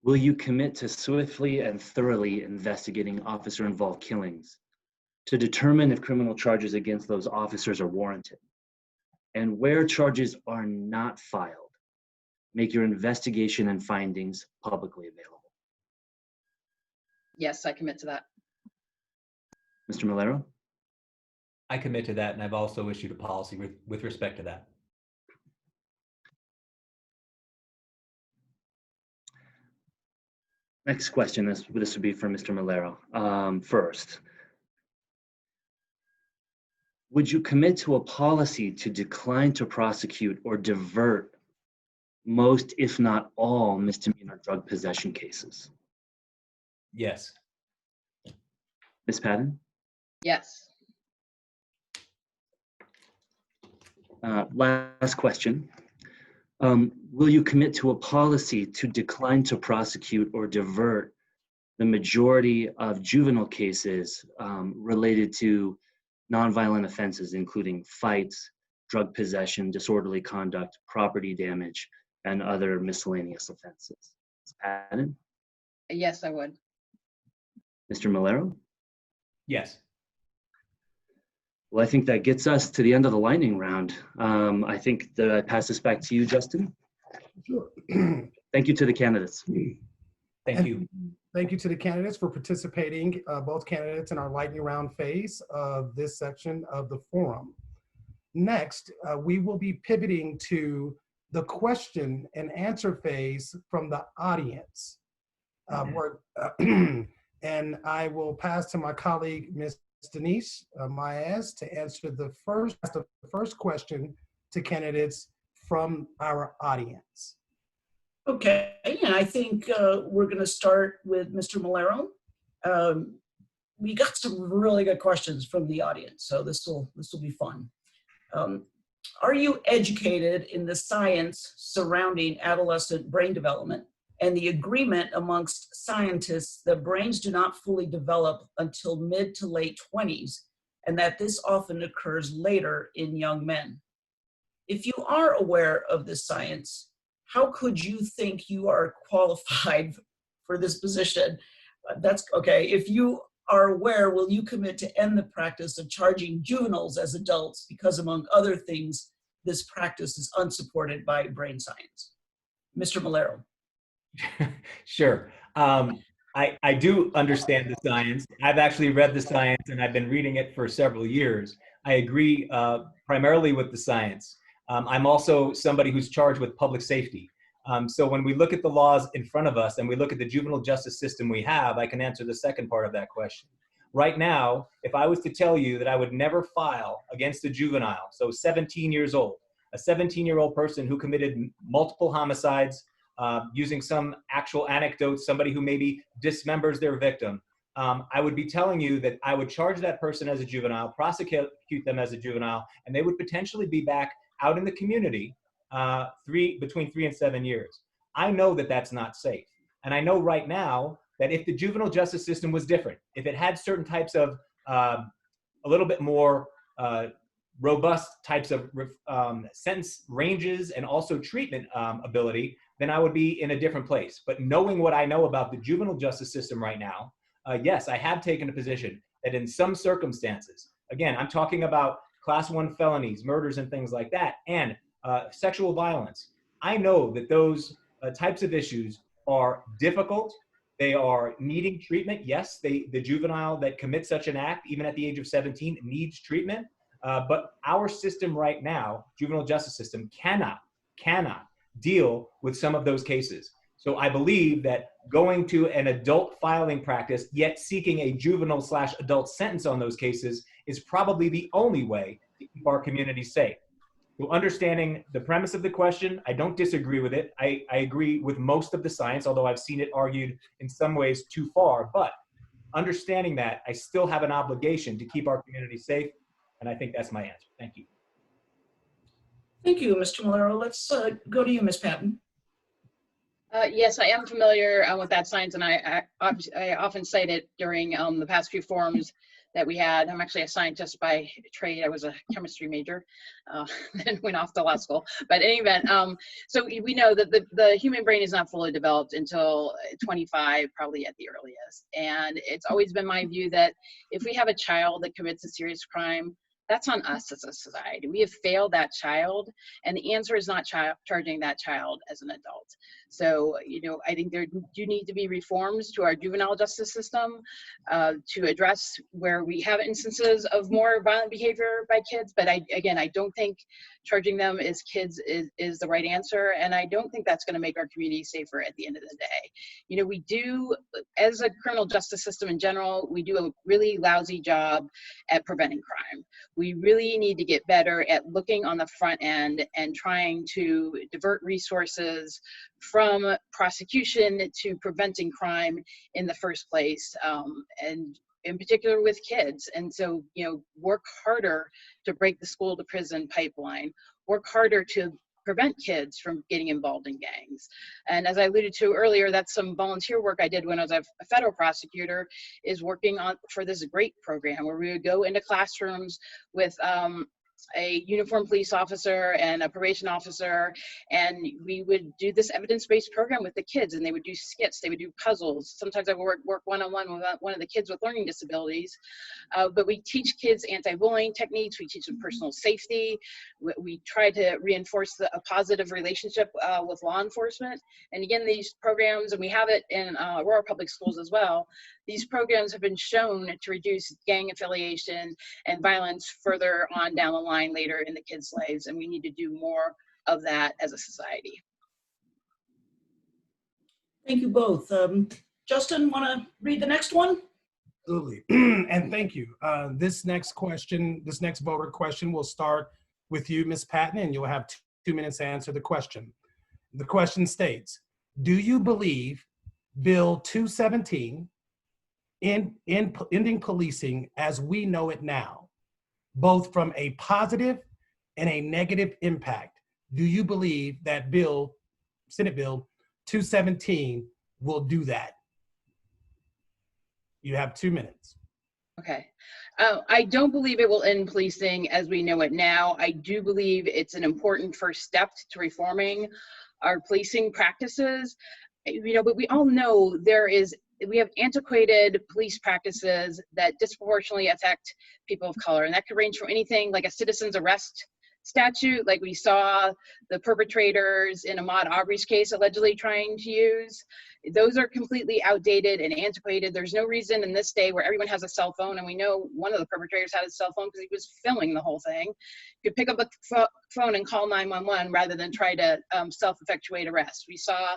Will you commit to swiftly and thoroughly investigating officer-involved killings to determine if criminal charges against those officers are warranted? And where charges are not filed, make your investigation and findings publicly available? Yes, I commit to that. Mr. Molero? I commit to that, and I've also issued a policy with respect to that. Next question, this would be for Mr. Molero. First, would you commit to a policy to decline to prosecute or divert most, if not all, misdemeanor drug possession cases? Yes. Ms. Patton? Yes. Last question. Will you commit to a policy to decline to prosecute or divert the majority of juvenile cases related to nonviolent offenses, including fights, drug possession, disorderly conduct, property damage, and other miscellaneous offenses? Ms. Patton? Yes, I would. Mr. Molero? Yes. Well, I think that gets us to the end of the lightning round. I think that I pass this back to you, Justin. Sure. Thank you to the candidates. Thank you. Thank you to the candidates for participating, both candidates in our lightning round phase of this section of the forum. Next, we will be pivoting to the question and answer phase from the audience. And I will pass to my colleague, Ms. Denise Myers to answer the first question to candidates from our audience. Okay, and I think we're going to start with Mr. Molero. We got some really good questions from the audience, so this will be fun. Are you educated in the science surrounding adolescent brain development and the agreement amongst scientists that brains do not fully develop until mid to late 20s, and that this often occurs later in young men? If you are aware of this science, how could you think you are qualified for this position? That's okay. If you are aware, will you commit to end the practice of charging juveniles as adults because, among other things, this practice is unsupported by brain science? Mr. Molero. Sure. I do understand the science. I've actually read the science and I've been reading it for several years. I agree primarily with the science. I'm also somebody who's charged with public safety. So when we look at the laws in front of us and we look at the juvenile justice system we have, I can answer the second part of that question. Right now, if I was to tell you that I would never file against a juvenile, so 17 years old, a 17-year-old person who committed multiple homicides, using some actual anecdotes, somebody who maybe dismembers their victim, I would be telling you that I would charge that person as a juvenile, prosecute them as a juvenile, and they would potentially be back out in the community between 3 and 7 years. I know that that's not safe. And I know right now that if the juvenile justice system was different, if it had certain types of a little bit more robust types of sentence ranges and also treatment ability, then I would be in a different place. But knowing what I know about the juvenile justice system right now, yes, I have taken a position that in some circumstances, again, I'm talking about class 1 felonies, murders and things like that, and sexual violence. I know that those types of issues are difficult. They are needing treatment. Yes, the juvenile that commits such an act, even at the age of 17, needs treatment. But our system right now, juvenile justice system, cannot deal with some of those cases. So I believe that going to an adult filing practice, yet seeking a juvenile/adult sentence on those cases is probably the only way to keep our community safe. So understanding the premise of the question, I don't disagree with it. I agree with most of the science, although I've seen it argued in some ways too far. But understanding that, I still have an obligation to keep our community safe. And I think that's my answer. Thank you. Thank you, Mr. Molero. Let's go to you, Ms. Patton. Yes, I am familiar with that science, and I often cite it during the past few forums that we had. I'm actually a scientist by trade. I was a chemistry major, then went off to law school. But in any event, so we know that the human brain is not fully developed until 25, probably at the earliest. And it's always been my view that if we have a child that commits a serious crime, that's on us as a society. We have failed that child, and the answer is not charging that child as an adult. So, I think there do need to be reforms to our juvenile justice system to address where we have instances of more violent behavior by kids. But I don't think charging them as kids is the right answer, and I don't think that's going to make our community safer at the end of the day. We do, as a criminal justice system in general, we do a really lousy job at preventing crime. We really need to get better at looking on the front end and trying to divert resources from prosecution to preventing crime in the first place, and in particular with kids. And so, work harder to break the school to prison pipeline, work harder to prevent kids from getting involved in gangs. And as I alluded to earlier, that's some volunteer work I did when I was a federal prosecutor, is working for this great program where we would go into classrooms with a uniformed police officer and a probation officer, and we would do this evidence-based program with the kids, and they would do skits, they would do puzzles. Sometimes I would work one-on-one with one of the kids with learning disabilities, but we teach kids anti-bullying techniques, we teach them personal safety, we try to reinforce a positive relationship with law enforcement. And again, these programs, and we have it in rural public schools as well, these programs have been shown to reduce gang affiliation and violence further on down the line later in the kids' lives, and we need to do more of that as a society. Thank you both. Justin, want to read the next one? Absolutely. And thank you. This next voter question will start with you, Ms. Patton, and you'll have 2 minutes to answer the question. The question states, do you believe Bill 217, ending policing as we know it now, both from a positive and a negative impact? Do you believe that Senate Bill 217 will do that? You have 2 minutes. Okay. I don't believe it will end policing as we know it now. I do believe it's an important first step to reforming our policing practices. You know, but we all know we have antiquated police practices that disproportionately affect people of color. And that could range from anything like a citizen's arrest statute, like we saw the perpetrators in Ahmaud Arbery's case allegedly trying to use. Those are completely outdated and antiquated. There's no reason in this day where everyone has a cell phone, and we know one of the perpetrators had a cell phone because he was filming the whole thing. You could pick up a phone and call 911 rather than try to self-effectuate arrest. We saw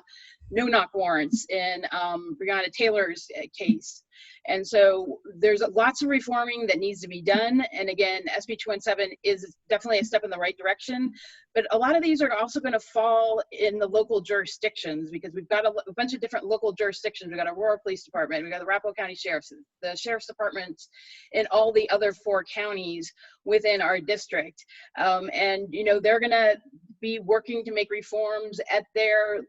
no-knock warrants in Breonna Taylor's case. And so there's lots of reforming that needs to be done. And again, SB 217 is definitely a step in the right direction. But a lot of these are also going to fall in the local jurisdictions because we've got a bunch of different local jurisdictions. We've got Aurora Police Department, we've got the Arapahoe County Sheriff's, the Sheriff's Departments in all the other 4 counties within our district. And, you know, they're going to be working to make reforms at their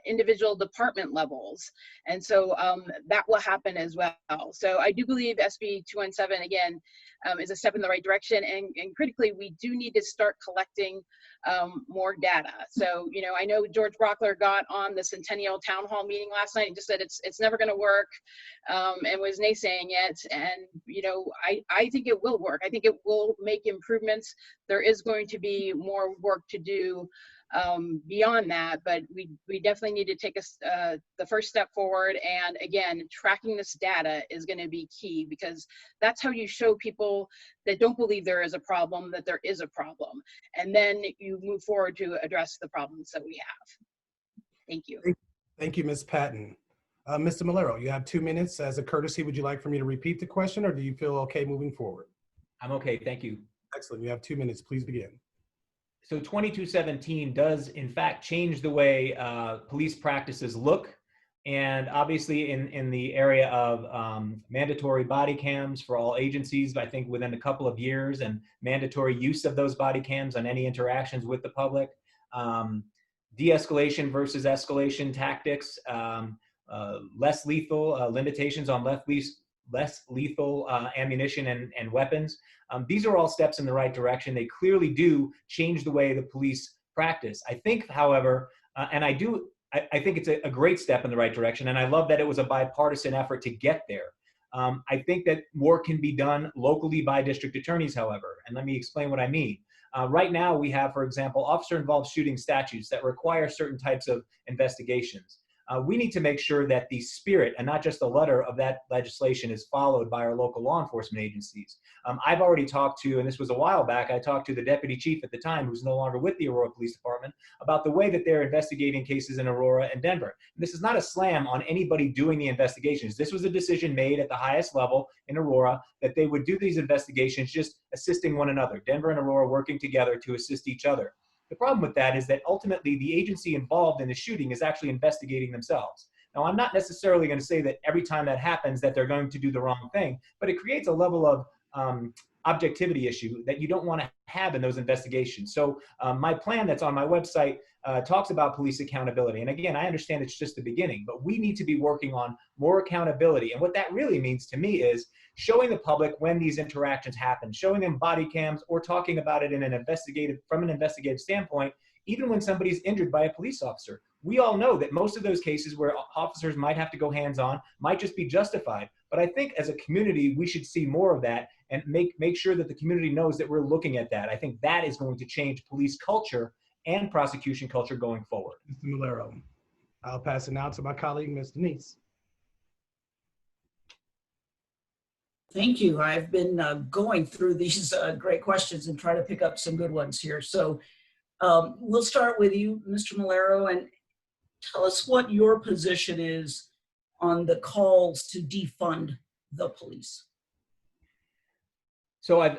individual department levels. And so that will happen as well. So I do believe SB 217, again, is a step in the right direction. And critically, we do need to start collecting more data. So, you know, I know George Brockler got on the Centennial Town Hall meeting last night and just said it's never going to work and was naysaying it. And, you know, I think it will work. I think it will make improvements. There is going to be more work to do beyond that, but we definitely need to take the first step forward. And again, tracking this data is going to be key because that's how you show people that don't believe there is a problem that there is a problem, and then you move forward to address the problems that we have. Thank you. Thank you, Ms. Patton. Mr. Molero, you have 2 minutes. As a courtesy, would you like for me to repeat the question, or do you feel okay moving forward? I'm okay, thank you. Excellent. You have 2 minutes. Please begin. So 2217 does in fact change the way police practices look. And obviously in the area of mandatory body cams for all agencies, I think within a couple of years, and mandatory use of those body cams on any interactions with the public, de-escalation versus escalation tactics, less lethal, limitations on less lethal ammunition and weapons. These are all steps in the right direction. They clearly do change the way the police practice. I think, however, and I think it's a great step in the right direction, and I love that it was a bipartisan effort to get there. I think that more can be done locally by district attorneys, however, and let me explain what I mean. Right now, we have, for example, officer-involved shooting statutes that require certain types of investigations. We need to make sure that the spirit and not just the letter of that legislation is followed by our local law enforcement agencies. I've already talked to, and this was a while back, I talked to the deputy chief at the time, who's no longer with the Aurora Police Department, about the way that they're investigating cases in Aurora and Denver. And this is not a slam on anybody doing the investigations. This was a decision made at the highest level in Aurora that they would do these investigations just assisting one another. Denver and Aurora working together to assist each other. The problem with that is that ultimately the agency involved in the shooting is actually investigating themselves. Now, I'm not necessarily going to say that every time that happens that they're going to do the wrong thing, but it creates a level of objectivity issue that you don't want to have in those investigations. So my plan that's on my website talks about police accountability. And again, I understand it's just the beginning, but we need to be working on more accountability. And what that really means to me is showing the public when these interactions happen, showing them body cams, or talking about it from an investigative standpoint, even when somebody's injured by a police officer. We all know that most of those cases where officers might have to go hands-on might just be justified. But I think as a community, we should see more of that and make sure that the community knows that we're looking at that. I think that is going to change police culture and prosecution culture going forward. Mr. Molero, I'll pass it now to my colleague, Ms. Denise. Thank you. I've been going through these great questions and try to pick up some good ones here. So we'll start with you, Mr. Molero, and tell us what your position is on the calls to defund the police? So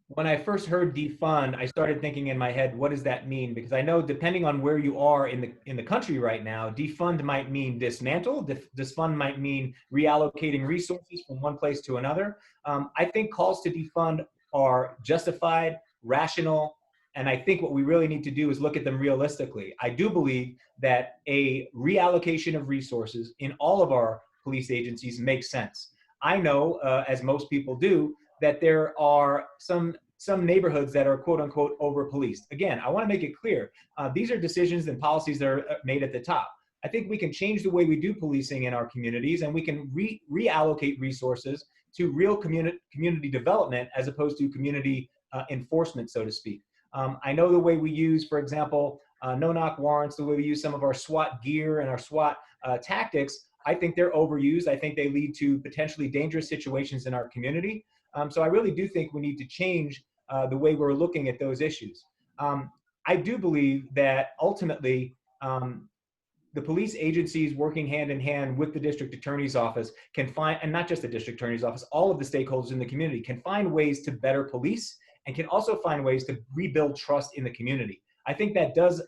when I first heard defund, I started thinking in my head, what does that mean? Because I know depending on where you are in the country right now, defund might mean dismantle, disfund might mean reallocating resources from one place to another. I think calls to defund are justified, rational, and I think what we really need to do is look at them realistically. I do believe that a reallocation of resources in all of our police agencies makes sense. I know, as most people do, that there are some neighborhoods that are quote unquote over-policed. Again, I want to make it clear, these are decisions and policies that are made at the top. I think we can change the way we do policing in our communities, and we can reallocate resources to real community development as opposed to community enforcement, so to speak. I know the way we use, for example, no-knock warrants, the way we use some of our SWAT gear and our SWAT tactics, I think they're overused. I think they lead to potentially dangerous situations in our community. So I really do think we need to change the way we're looking at those issues. I do believe that ultimately the police agencies working hand in hand with the district attorney's office can find, and not just the district attorney's office, all of the stakeholders in the community can find ways to better police and can also find ways to rebuild trust in the community. I think that does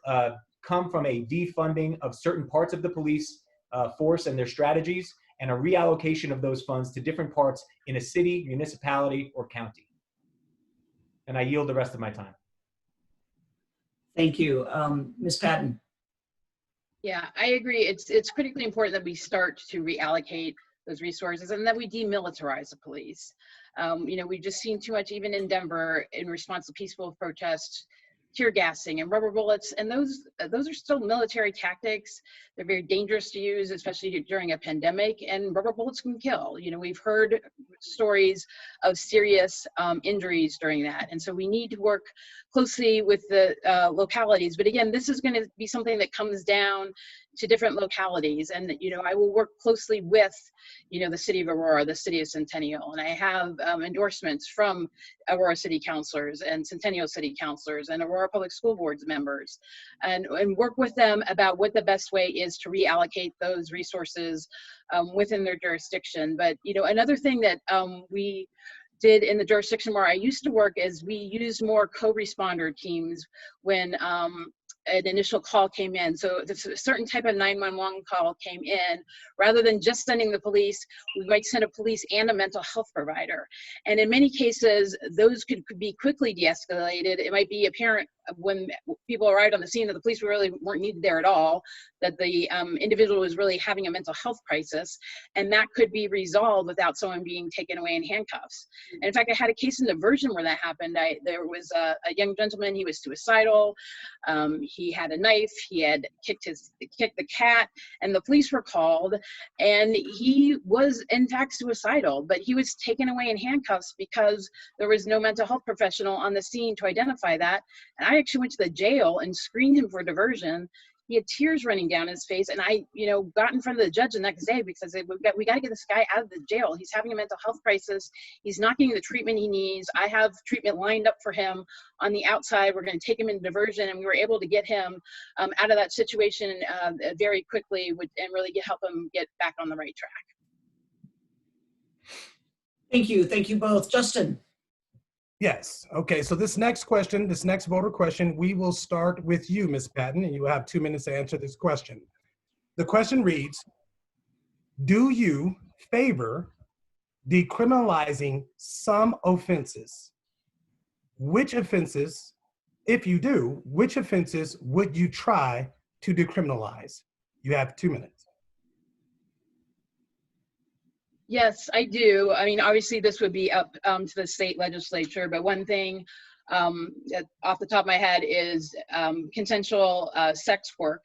come from a defunding of certain parts of the police force and their strategies, and a reallocation of those funds to different parts in a city, municipality, or county. And I yield the rest of my time. Thank you. Ms. Patton. Yeah, I agree. It's critically important that we start to reallocate those resources and that we demilitarize the police. We've just seen too much, even in Denver, in response to peaceful protests, tear gassing and rubber bullets, and those are still military tactics. They're very dangerous to use, especially during a pandemic, and rubber bullets can kill. We've heard stories of serious injuries during that, and so we need to work closely with the localities. But again, this is going to be something that comes down to different localities, and I will work closely with the city of Aurora, the city of Centennial, and I have endorsements from Aurora city councilors and Centennial city councilors and Aurora Public School Board's members, and work with them about what the best way is to reallocate those resources within their jurisdiction. But another thing that we did in the jurisdiction where I used to work is we used more co-responder teams when an initial call came in. So if a certain type of 911 call came in, rather than just sending the police, we might send a police and a mental health provider. And in many cases, those could be quickly de-escalated. It might be apparent when people arrived on the scene that the police really weren't needed there at all, that the individual was really having a mental health crisis, and that could be resolved without someone being taken away in handcuffs. And in fact, I had a case in Diversion where that happened. There was a young gentleman, he was suicidal. He had a knife, he had kicked the cat, and the police were called, and he was in fact suicidal, but he was taken away in handcuffs because there was no mental health professional on the scene to identify that. And I actually went to the jail and screened him for diversion. He had tears running down his face, and I, got in front of the judge the next day because I said, we got to get this guy out of the jail. He's having a mental health crisis. He's not getting the treatment he needs. I have treatment lined up for him on the outside. We're going to take him in diversion, and we were able to get him out of that situation very quickly and really help him get back on the right track. Thank you both. Justin. Yes. Okay. So this next voter question, we will start with you, Ms. Patton, and you will have 2 minutes to answer this question. The question reads, do you favor decriminalizing some offenses? Which offenses, if you do, which offenses would you try to decriminalize? You have 2 minutes. Yes, I do. I mean, obviously this would be up to the state legislature, but one thing off the top of my head is consensual sex work,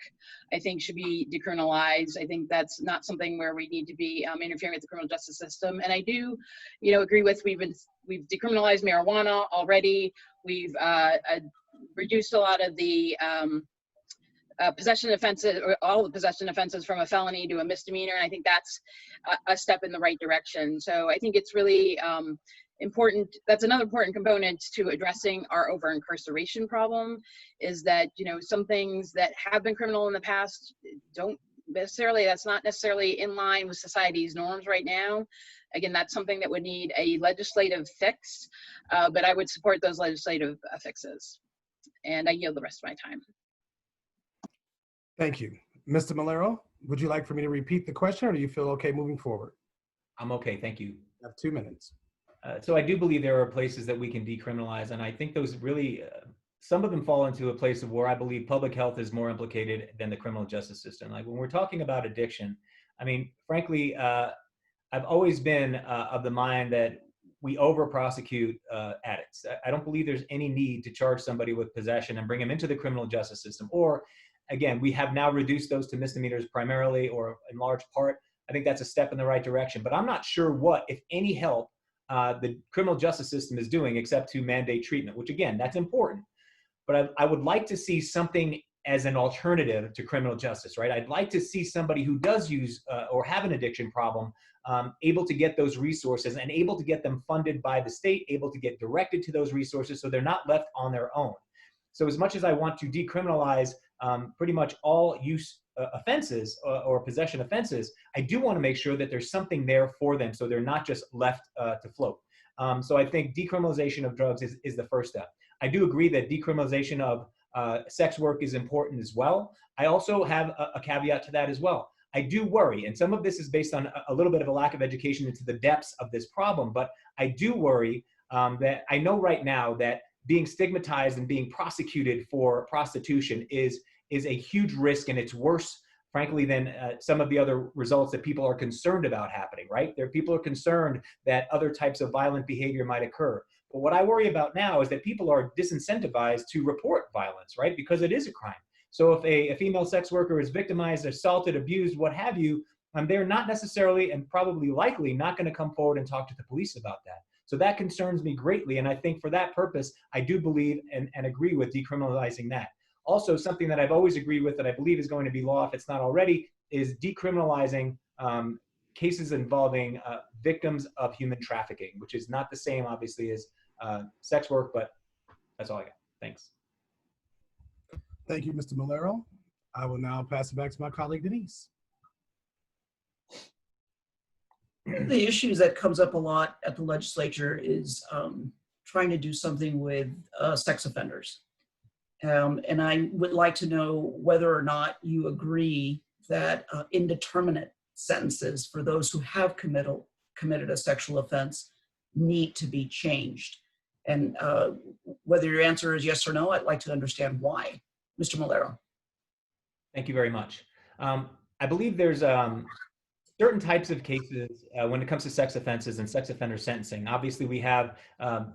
I think should be decriminalized. I think that's not something where we need to be interfering with the criminal justice system. And I do, agree with, we've decriminalized marijuana already. We've reduced a lot of the possession offenses, or all the possession offenses, from a felony to a misdemeanor, and I think that's a step in the right direction. So I think it's really important. That's another important component to addressing our over-incarceration problem, is that some things that have been criminal in the past don't that's not necessarily in line with society's norms right now. Again, that's something that would need a legislative fix, but I would support those legislative fixes. And I yield the rest of my time. Thank you. Mr. Molero, would you like for me to repeat the question, or do you feel okay moving forward? I'm okay, thank you. You have 2 minutes. So I do believe there are places that we can decriminalize, and I think those really, some of them fall into a place of where I believe public health is more implicated than the criminal justice system. Like when we're talking about addiction, I mean, frankly, I've always been of the mind that we over-prosecute addicts. I don't believe there's any need to charge somebody with possession and bring them into the criminal justice system. Or, again, we have now reduced those to misdemeanors primarily or in large part. I think that's a step in the right direction. But I'm not sure what, if any help, the criminal justice system is doing except to mandate treatment, which, again, that's important. But I would like to see something as an alternative to criminal justice, right? I'd like to see somebody who does use or have an addiction problem able to get those resources and able to get them funded by the state, able to get directed to those resources so they're not left on their own. So as much as I want to decriminalize pretty much all use offenses or possession offenses, I do want to make sure that there's something there for them so they're not just left to float. So I think decriminalization of drugs is the first step. I do agree that decriminalization of sex work is important as well. I also have a caveat to that as well. I do worry, and some of this is based on a little bit of a lack of education into the depths of this problem, but I do worry that I know right now that being stigmatized and being prosecuted for prostitution is a huge risk, and it's worse, frankly, than some of the other results that people are concerned about happening, right? People are concerned that other types of violent behavior might occur. But what I worry about now is that people are disincentivized to report violence, right? Because it is a crime. So if a female sex worker is victimized, assaulted, abused, what have you, they're not necessarily and probably likely not going to come forward and talk to the police about that. So that concerns me greatly. And I think for that purpose, I do believe and agree with decriminalizing that. Also, something that I've always agreed with that I believe is going to be law if it's not already is decriminalizing cases involving victims of human trafficking, which is not the same, obviously, as sex work, but that's all I got. Thanks. Thank you, Mr. Molero. I will now pass it back to my colleague, Denise. One of the issues that comes up a lot at the legislature is trying to do something with sex offenders. And I would like to know whether or not you agree that indeterminate sentences for those who have committed a sexual offense need to be changed. And whether your answer is yes or no, I'd like to understand why. Mr. Molero. Thank you very much. I believe there's certain types of cases when it comes to sex offenses and sex offender sentencing. Obviously, we have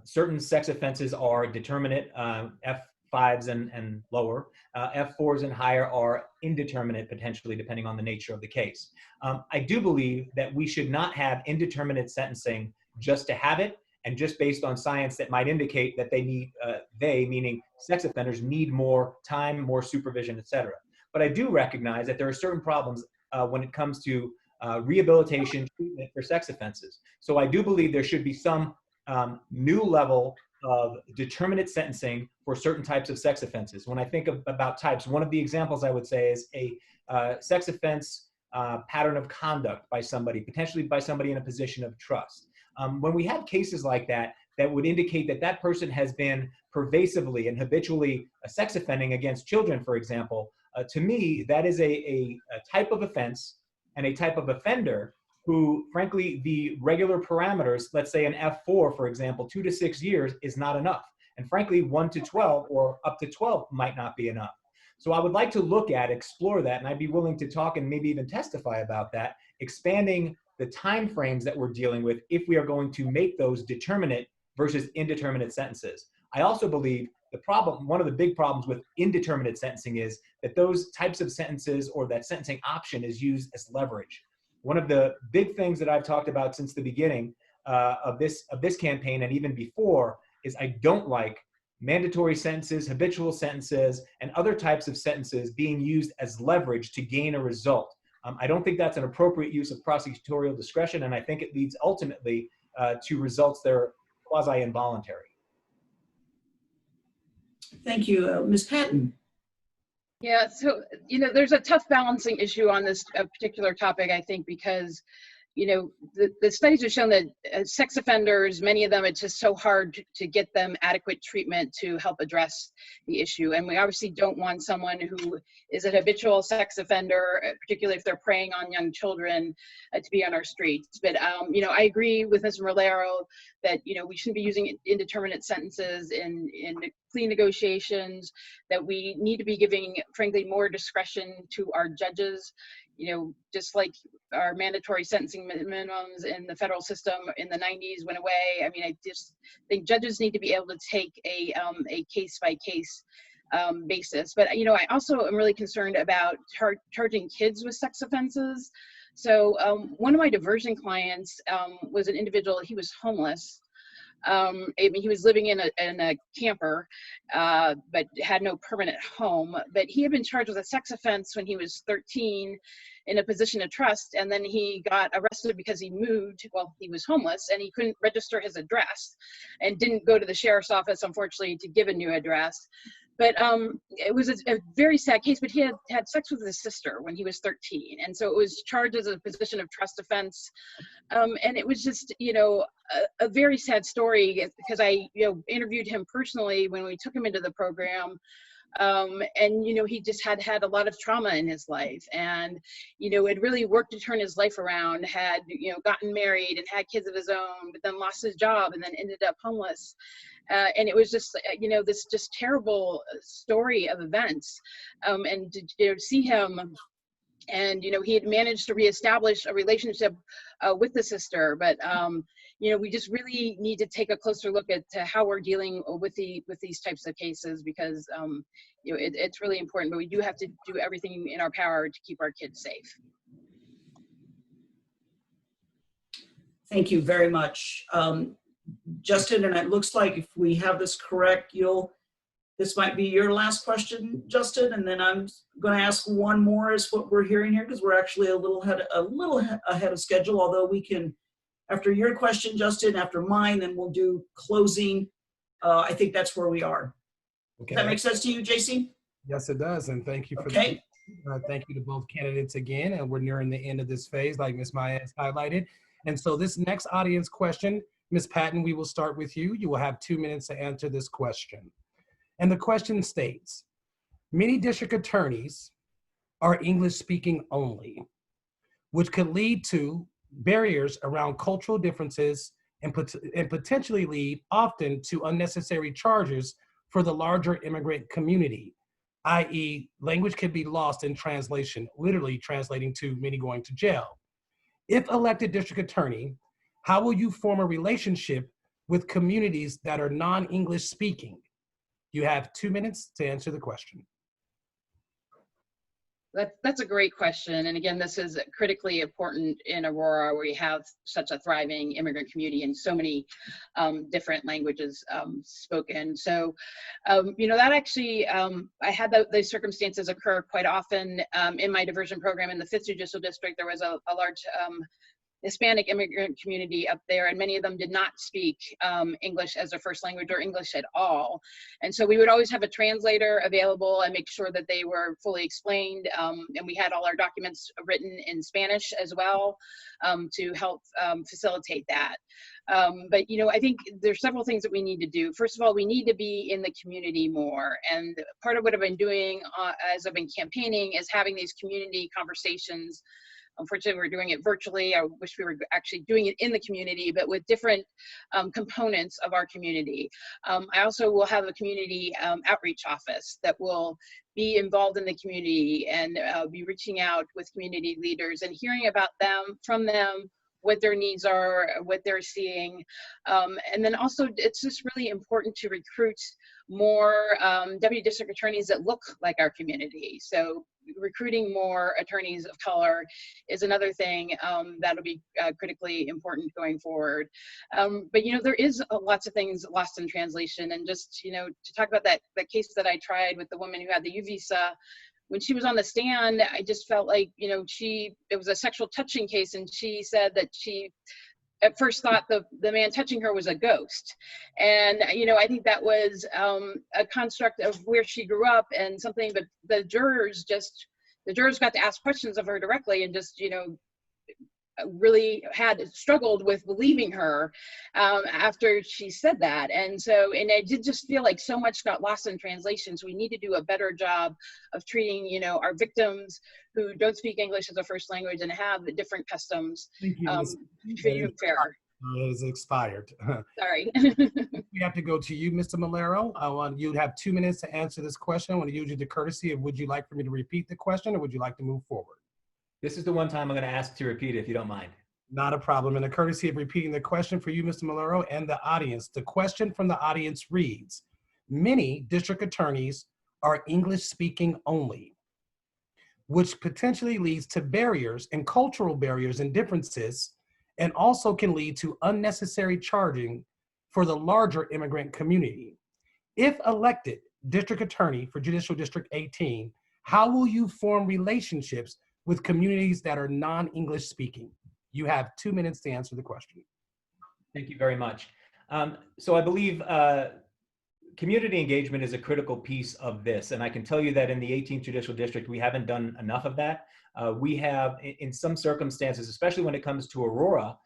certain sex offenses are determinate, F5s and lower. F4s and higher are indeterminate, potentially, depending on the nature of the case. I do believe that we should not have indeterminate sentencing just to have it, and just based on science that might indicate that they need, meaning sex offenders, need more time, more supervision, et cetera. But I do recognize that there are certain problems when it comes to rehabilitation treatment for sex offenses. So I do believe there should be some new level of determinate sentencing for certain types of sex offenses. When I think about types, one of the examples I would say is a sex offense pattern of conduct by somebody, potentially by somebody in a position of trust. When we have cases like that, that would indicate that that person has been pervasively and habitually sex offending against children, for example, to me, that is a type of offense and a type of offender who, frankly, the regular parameters, let's say an F4, for example, 2 to 6 years is not enough. And frankly, 1 to 12 or up to 12 might not be enough. So I would like to look at, explore that, and I'd be willing to talk and maybe even testify about that, expanding the time frames that we're dealing with if we are going to make those determinate versus indeterminate sentences. I also believe the problem, one of the big problems with indeterminate sentencing is that those types of sentences or that sentencing option is used as leverage. One of the big things that I've talked about since the beginning of this campaign and even before is I don't like mandatory sentences, habitual sentences, and other types of sentences being used as leverage to gain a result. I don't think that's an appropriate use of prosecutorial discretion, and I think it leads ultimately to results that are quasi-involuntary. Thank you. Ms. Patton. Yeah, so, there's a tough balancing issue on this particular topic, I think, because, the studies have shown that sex offenders, many of them, it's just so hard to get them adequate treatment to help address the issue. And we obviously don't want someone who is an habitual sex offender, particularly if they're preying on young children, to be on our streets. But, I agree with Ms. Molero that, we shouldn't be using indeterminate sentences in plea negotiations, that we need to be giving, frankly, more discretion to our judges. Just like our mandatory sentencing minimums in the federal system in the 90s went away. I mean, I just think judges need to be able to take a case-by-case basis. But, I also am really concerned about charging kids with sex offenses. So one of my diversion clients was an individual, he was homeless. He was living in a camper, but had no permanent home. But he had been charged with a sex offense when he was 13 in a position of trust, and then he got arrested because he moved while he was homeless, and he couldn't register his address, and didn't go to the sheriff's office, unfortunately, to give a new address. But it was a very sad case, but he had sex with his sister when he was 13. And so it was charged as a position of trust offense. And it was just, a very sad story, because I, interviewed him personally when we took him into the program. And, he just had a lot of trauma in his life, and, had really worked to turn his life around, had, gotten married and had kids of his own, but then lost his job and then ended up homeless. And it was just, this just terrible story of events. And to see him, and, he had managed to reestablish a relationship with the sister, but, we just really need to take a closer look at how we're dealing with these types of cases, because, it's really important, but we do have to do everything in our power to keep our kids safe. Thank you very much. Justin, and it looks like if we have this correct, this might be your last question, Justin, and then I'm going to ask one more is what we're hearing here, because we're actually a little ahead of schedule, although we can, after your question, Justin, after mine, then we'll do closing. I think that's where we are. Okay. Does that make sense to you, JC? Yes, it does, and thank you for okay. Thank you to both candidates again, and we're nearing the end of this phase, like Ms. Meyer has highlighted. And so this next audience question, Ms. Patton, we will start with you. You will have 2 minutes to answer this question. And the question states, many district attorneys are English speaking only, which could lead to barriers around cultural differences and potentially lead often to unnecessary charges for the larger immigrant community, i.e. language can be lost in translation, literally translating to many going to jail. If elected district attorney, how will you form a relationship with communities that are non-English speaking? You have 2 minutes to answer the question. That's a great question. And again, this is critically important in Aurora, where we have such a thriving immigrant community and so many different languages spoken. So, that actually, I had those circumstances occur quite often in my diversion program in the 5th Judicial District. There was a large Hispanic immigrant community up there, and many of them did not speak English as their first language or English at all. And so we would always have a translator available and make sure that they were fully explained. And we had all our documents written in Spanish as well to help facilitate that. But, I think there's several things that we need to do. First of all, we need to be in the community more. And part of what I've been doing as I've been campaigning is having these community conversations. Unfortunately, we're doing it virtually. I wish we were actually doing it in the community, but with different components of our community. I also will have a community outreach office that will be involved in the community and be reaching out with community leaders and hearing about them, from them, what their needs are, what they're seeing. And then also, it's just really important to recruit more deputy district attorneys that look like our community. So recruiting more attorneys of color is another thing that'll be critically important going forward. But there is lots of things lost in translation, and just to talk about that case that I tried with the woman who had the U visa. When she was on the stand, I just felt like it was a sexual touching case, and she said that she at first thought the man touching her was a ghost. And, you know, I think that was a construct of where she grew up and something, but the jurors got to ask questions of her directly and just, you know, really had struggled with believing her after she said that. And I did just feel like so much got lost in translation. So we need to do a better job of treating, you know, our victims who don't speak English as a first language and have different customs. Thank you, treating them fair. It is expired. Sorry. We have to go to you, Mr. Molero. I want you to have 2 minutes to answer this question. I want to use you the courtesy of, would you like for me to repeat the question or would you like to move forward? This is the one time I'm going to ask to repeat it if you don't mind. Not a problem. And the courtesy of repeating the question for you, Mr. Molero, and the audience. The question from the audience reads, many district attorneys are English speaking only, which potentially leads to barriers and cultural barriers and differences, and also can lead to unnecessary charging for the larger immigrant community. If elected district attorney for Judicial District 18, how will you form relationships with communities that are non-English speaking? You have 2 minutes to answer the question. Thank you very much. So I believe community engagement is a critical piece of this. And I can tell you that in the 18th Judicial District, we haven't done enough of that. We have, in some circumstances, especially when it comes to Aurora,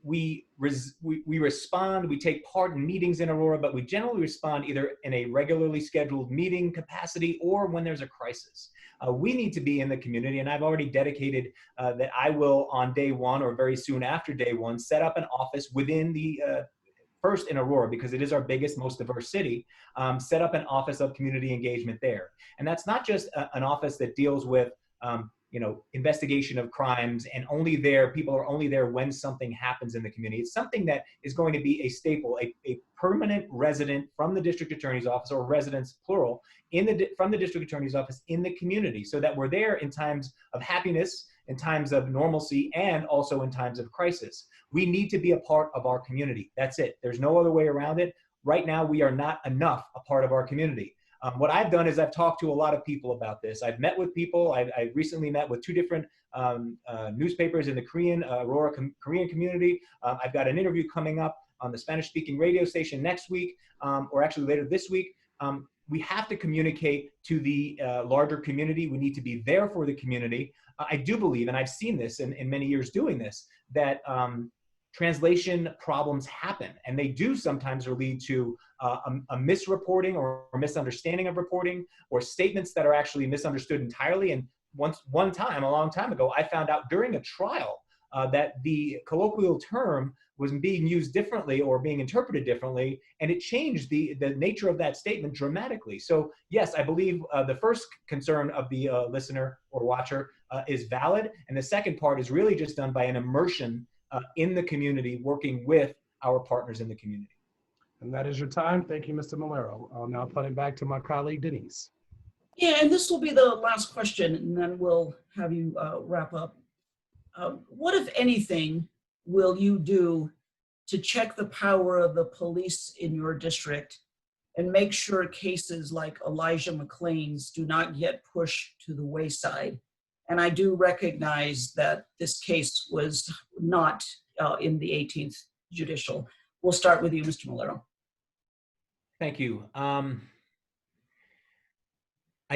we respond, we take part in meetings in Aurora, but we generally respond either in a regularly scheduled meeting capacity or when there's a crisis. We need to be in the community, and I've already dedicated that I will, on day one or very soon after day one, set up an office within the, first in Aurora, because it is our biggest, most diverse city, set up an office of community engagement there. And that's not just an office that deals with you know, investigation of crimes and only there, people are only there when something happens in the community. It's something that is going to be a staple, a permanent resident from the district attorney's office, or residents plural, from the district attorney's office in the community, so that we're there in times of happiness, in times of normalcy, and also in times of crisis. We need to be a part of our community. That's it. There's no other way around it. Right now, we are not enough a part of our community. What I've done is I've talked to a lot of people about this. I've met with people. I recently met with 2 different newspapers in the Aurora Korean community. I've got an interview coming up on the Spanish-speaking radio station next week, or actually later this week. We have to communicate to the larger community. We need to be there for the community. I do believe, and I've seen this in many years doing this, that translation problems happen, and they do sometimes lead to a misreporting or misunderstanding of reporting, or statements that are actually misunderstood entirely. And one time, a long time ago, I found out during a trial that the colloquial term was being used differently or being interpreted differently, and it changed the nature of that statement dramatically. So yes, I believe the first concern of the listener or watcher is valid, and the second part is really just done by an immersion in the community, working with our partners in the community. And that is your time. Thank you, Mr. Molero. I'll now put it back to my colleague, Denise. Yeah, and this will be the last question, and then we'll have you wrap up. What, if anything, will you do to check the power of the police in your district and make sure cases like Elijah McClain's do not get pushed to the wayside? And I do recognize that this case was not in the 18th Judicial. We'll start with you, Mr. Molero. Thank you. I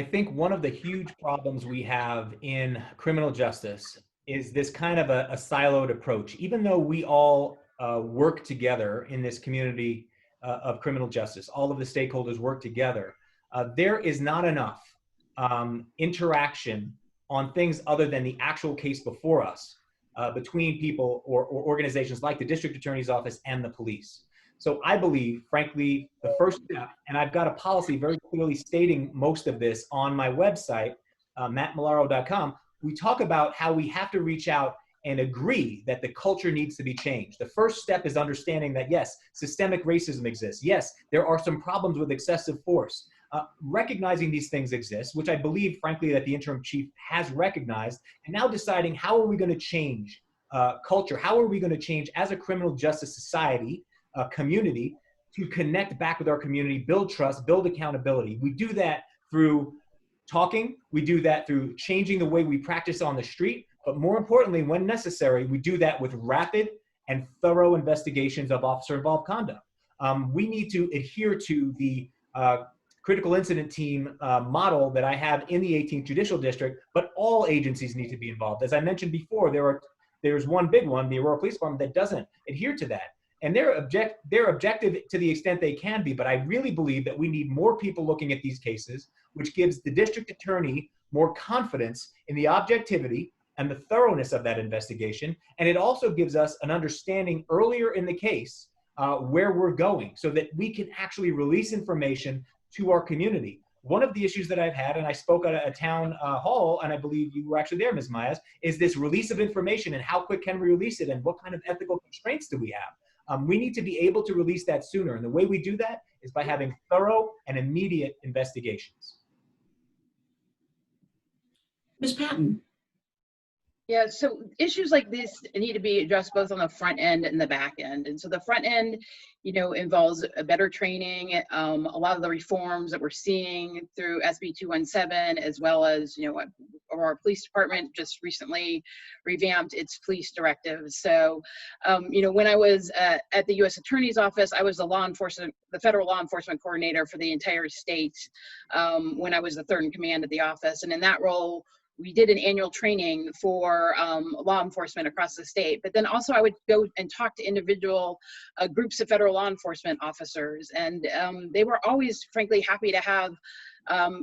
think one of the huge problems we have in criminal justice is this kind of a siloed approach. Even though we all work together in this community of criminal justice, all of the stakeholders work together, there is not enough interaction on things other than the actual case before us between people or organizations like the district attorney's office and the police. So I believe, frankly, the first step, and I've got a policy very clearly stating most of this on my website, mattmolero.com, we talk about how we have to reach out and agree that the culture needs to be changed. The first step is understanding that, yes, systemic racism exists. Yes, there are some problems with excessive force. Recognizing these things exist, which I believe, frankly, that the interim chief has recognized, and now deciding how are we going to change culture? How are we going to change as a criminal justice society, community, to connect back with our community, build trust, build accountability? We do that through talking. We do that through changing the way we practice on the street. But more importantly, when necessary, we do that with rapid and thorough investigations of officer-involved conduct. We need to adhere to the critical incident team model that I have in the 18th Judicial District, but all agencies need to be involved. As I mentioned before, there's one big one, the Aurora Police Department, that doesn't adhere to that. And they're objective to the extent they can be, but I really believe that we need more people looking at these cases, which gives the district attorney more confidence in the objectivity and the thoroughness of that investigation. And it also gives us an understanding earlier in the case where we're going, so that we can actually release information to our community. One of the issues that I've had, and I spoke at a town hall, and I believe you were actually there, Ms. Myers, is this release of information and how quick can we release it and what kind of ethical constraints do we have? We need to be able to release that sooner. And the way we do that is by having thorough and immediate investigations. Ms. Patton. Yeah, so issues like this need to be addressed both on the front end and the back end. And so the front end, involves a better training, a lot of the reforms that we're seeing through SB 217, as well as, our police department just recently revamped its police directives. So, when I was at the U.S. Attorney's Office, I was the federal law enforcement coordinator for the entire state when I was the third in command at the office. And in that role, we did an annual training for law enforcement across the state, but then also I would go and talk to individual groups of federal law enforcement officers, and they were always, frankly, happy to have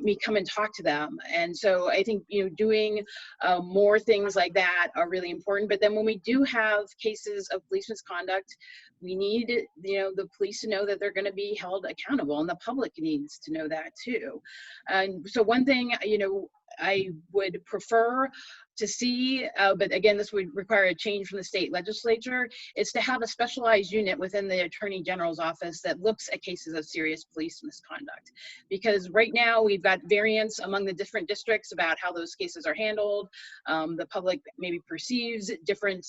me come and talk to them. And so I think, doing more things like that are really important. But then when we do have cases of police misconduct, we need, the police to know that they're going to be held accountable, and the public needs to know that too. And so one thing, I would prefer to see, but again, this would require a change from the state legislature, is to have a specialized unit within the Attorney General's office that looks at cases of serious police misconduct. Because right now we've got variance among the different districts about how those cases are handled. The public maybe perceives different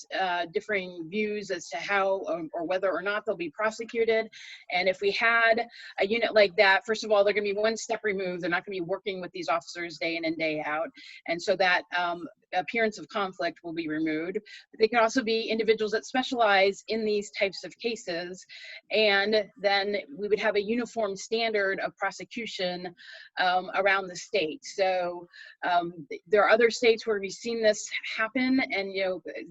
differing views as to how or whether or not they'll be prosecuted. And if we had a unit like that, first of all, they're gonna be one step removed. They're not gonna be working with these officers day in and day out. And so that appearance of conflict will be removed. But they can also be individuals that specialize in these types of cases, and then we would have a uniform standard of prosecution around the state. So there are other states where we've seen this happen, and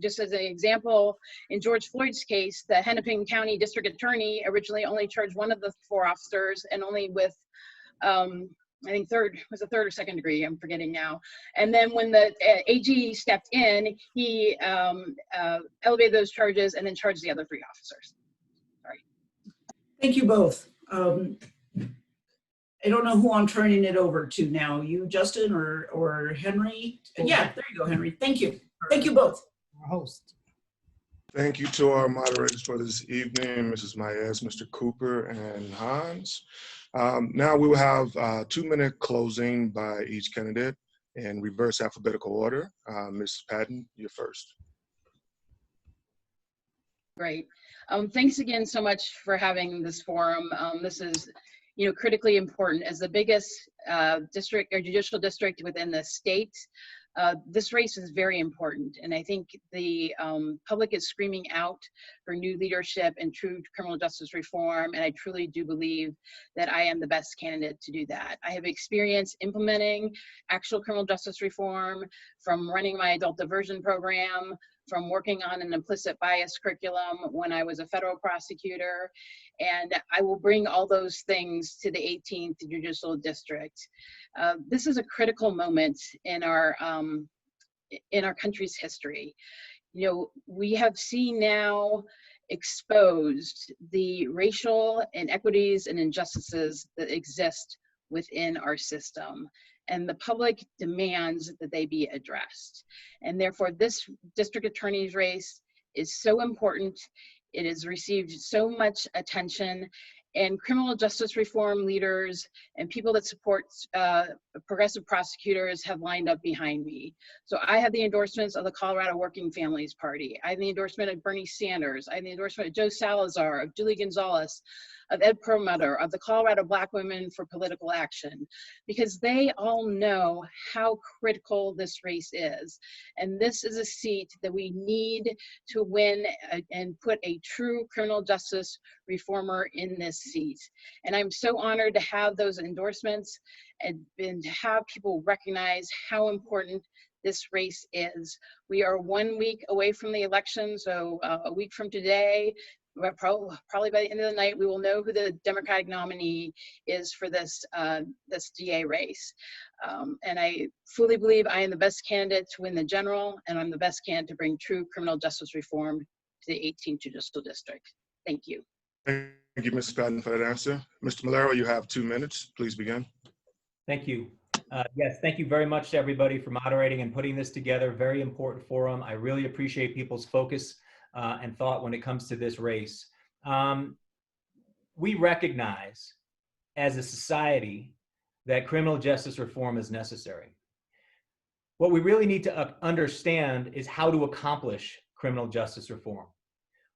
just as an example, in George Floyd's case, the Hennepin County District Attorney originally only charged one of the 4 officers, and only with I think third or second degree, I'm forgetting now. And then when the AG stepped in, he elevated those charges and then charged the other 3 officers. Sorry. Thank you both. I don't know who I'm turning it over to now, you, Justin, or Henry? Yeah, there you go, Henry. Thank you. Thank you both. Our host. Thank you to our moderators for this evening, Mrs. Myers, Mr. Cooper, and Hans. Now we will have a 2-minute closing by each candidate in reverse alphabetical order. Ms. Patton, you're first. Great. Thanks again so much for having this forum. This is, critically important. As the biggest district or judicial district within the state, this race is very important, and I think the public is screaming out for new leadership and true criminal justice reform, and I truly do believe that I am the best candidate to do that. I have experience implementing actual criminal justice reform, from running my adult diversion program, from working on an implicit bias curriculum when I was a federal prosecutor, and I will bring all those things to the 18th Judicial District. This is a critical moment in our country's history. We have seen now exposed the racial inequities and injustices that exist within our system, and the public demands that they be addressed. And therefore, this district attorney's race is so important. It has received so much attention, and criminal justice reform leaders and people that support progressive prosecutors have lined up behind me. So I have the endorsements of the Colorado Working Families Party. I have the endorsement of Bernie Sanders. I have the endorsement of Joe Salazar, of Julie Gonzalez, of Ed Perlmutter, of the Colorado Black Women for Political Action, because they all know how critical this race is. And this is a seat that we need to win and put a true criminal justice reformer in this seat. And I'm so honored to have those endorsements and to have people recognize how important this race is. We are 1 week away from the election, so a week from today, probably by the end of the night, we will know who the Democratic nominee is for this this DA race. And I fully believe I am the best candidate to win the general, and I'm the best candidate to bring true criminal justice reform to the 18th Judicial District. Thank you. Thank you, Mrs. Patton, for that answer. Mr. Molero, you have 2 minutes. Please begin. Thank you. Yes, thank you very much to everybody for moderating and putting this together. Very important forum. I really appreciate people's focus and thought when it comes to this race. We recognize as a society that criminal justice reform is necessary. What we really need to understand is how to accomplish criminal justice reform.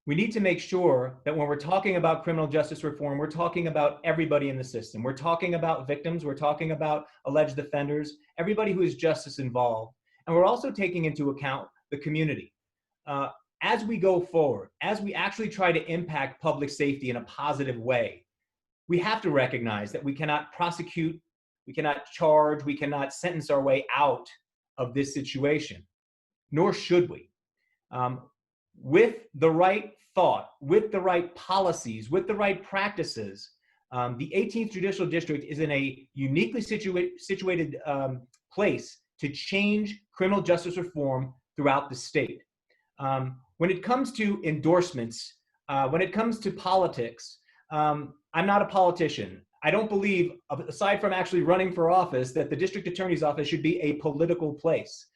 We need to make sure that when we're talking about criminal justice reform, we're talking about everybody in the system. We're talking about victims, we're talking about alleged offenders, everybody who is justice involved. And we're also taking into account the community. As we go forward, as we actually try to impact public safety in a positive way, we have to recognize that we cannot prosecute, we cannot charge, we cannot sentence our way out of this situation, nor should we. With the right thought, with the right policies, with the right practices, the 18th Judicial District is in a uniquely situated place to change criminal justice reform throughout the state. When it comes to endorsements, when it comes to politics, I'm not a politician. I don't believe, aside from actually running for office, that the district attorney's office should be a political place.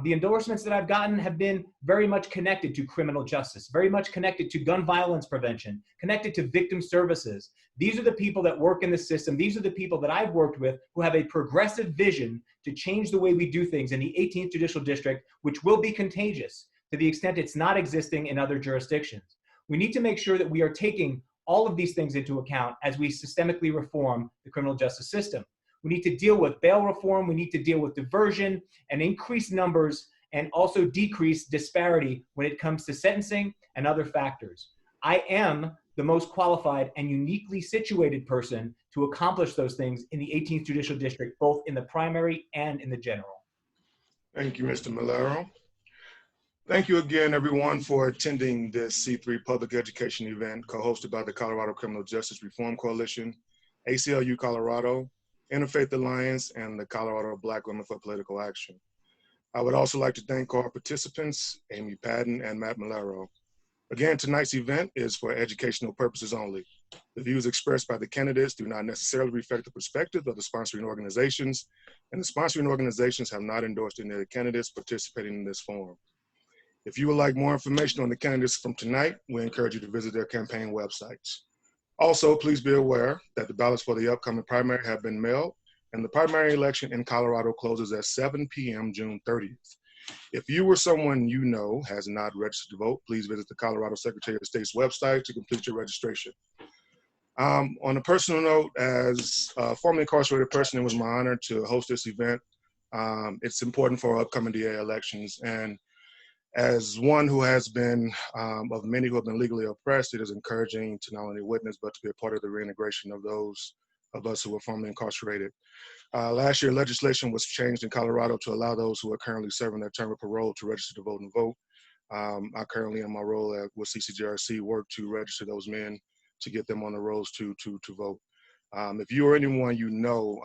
The endorsements that I've gotten have been very much connected to criminal justice, very much connected to gun violence prevention, connected to victim services. These are the people that work in the system. These are the people that I've worked with who have a progressive vision to change the way we do things in the 18th Judicial District, which will be contagious to the extent it's not existing in other jurisdictions. We need to make sure that we are taking all of these things into account as we systemically reform the criminal justice system. We need to deal with bail reform, we need to deal with diversion and increase numbers and also decrease disparity when it comes to sentencing and other factors. I am the most qualified and uniquely situated person to accomplish those things in the 18th Judicial District, both in the primary and in the general. Thank you, Mr. Molero. Thank you again, everyone, for attending this C3 public education event co-hosted by the Colorado Criminal Justice Reform Coalition, ACLU Colorado, Interfaith Alliance, and the Colorado Black Women for Political Action. I would also like to thank our participants, Amy Patton and Matt Molero. Again, tonight's event is for educational purposes only. The views expressed by the candidates do not necessarily reflect the perspective of the sponsoring organizations, and the sponsoring organizations have not endorsed any of the candidates participating in this forum. If you would like more information on the candidates from tonight, we encourage you to visit their campaign websites. Also, please be aware that the ballots for the upcoming primary have been mailed, and the primary election in Colorado closes at 7 p.m. June 30th. If you or someone you know has not registered to vote, please visit the Colorado Secretary of State's website to complete your registration. On a personal note, as a formerly incarcerated person, it was my honor to host this event. It's important for our upcoming DA elections, and as one who has been, of many who have been legally oppressed, it is encouraging to not only witness, but to be a part of the reintegration of those of us who were formerly incarcerated. Last year, legislation was changed in Colorado to allow those who are currently serving their term of parole to register to vote and vote. I currently, in my role with CCJRC, work to register those men to get them on the rolls to vote. If you or anyone you know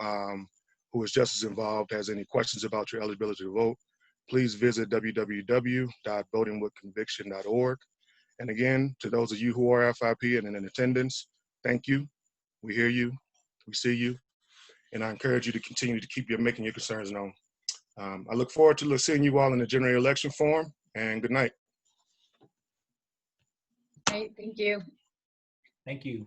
who is justice involved has any questions about your eligibility to vote, please visit www.votingwithconviction.org. And again, to those of you who are FIP and in attendance, thank you. We hear you, we see you, and I encourage you to continue to keep making your concerns known. I look forward to seeing you all in the general election forum, and good night. Great, thank you. Thank you.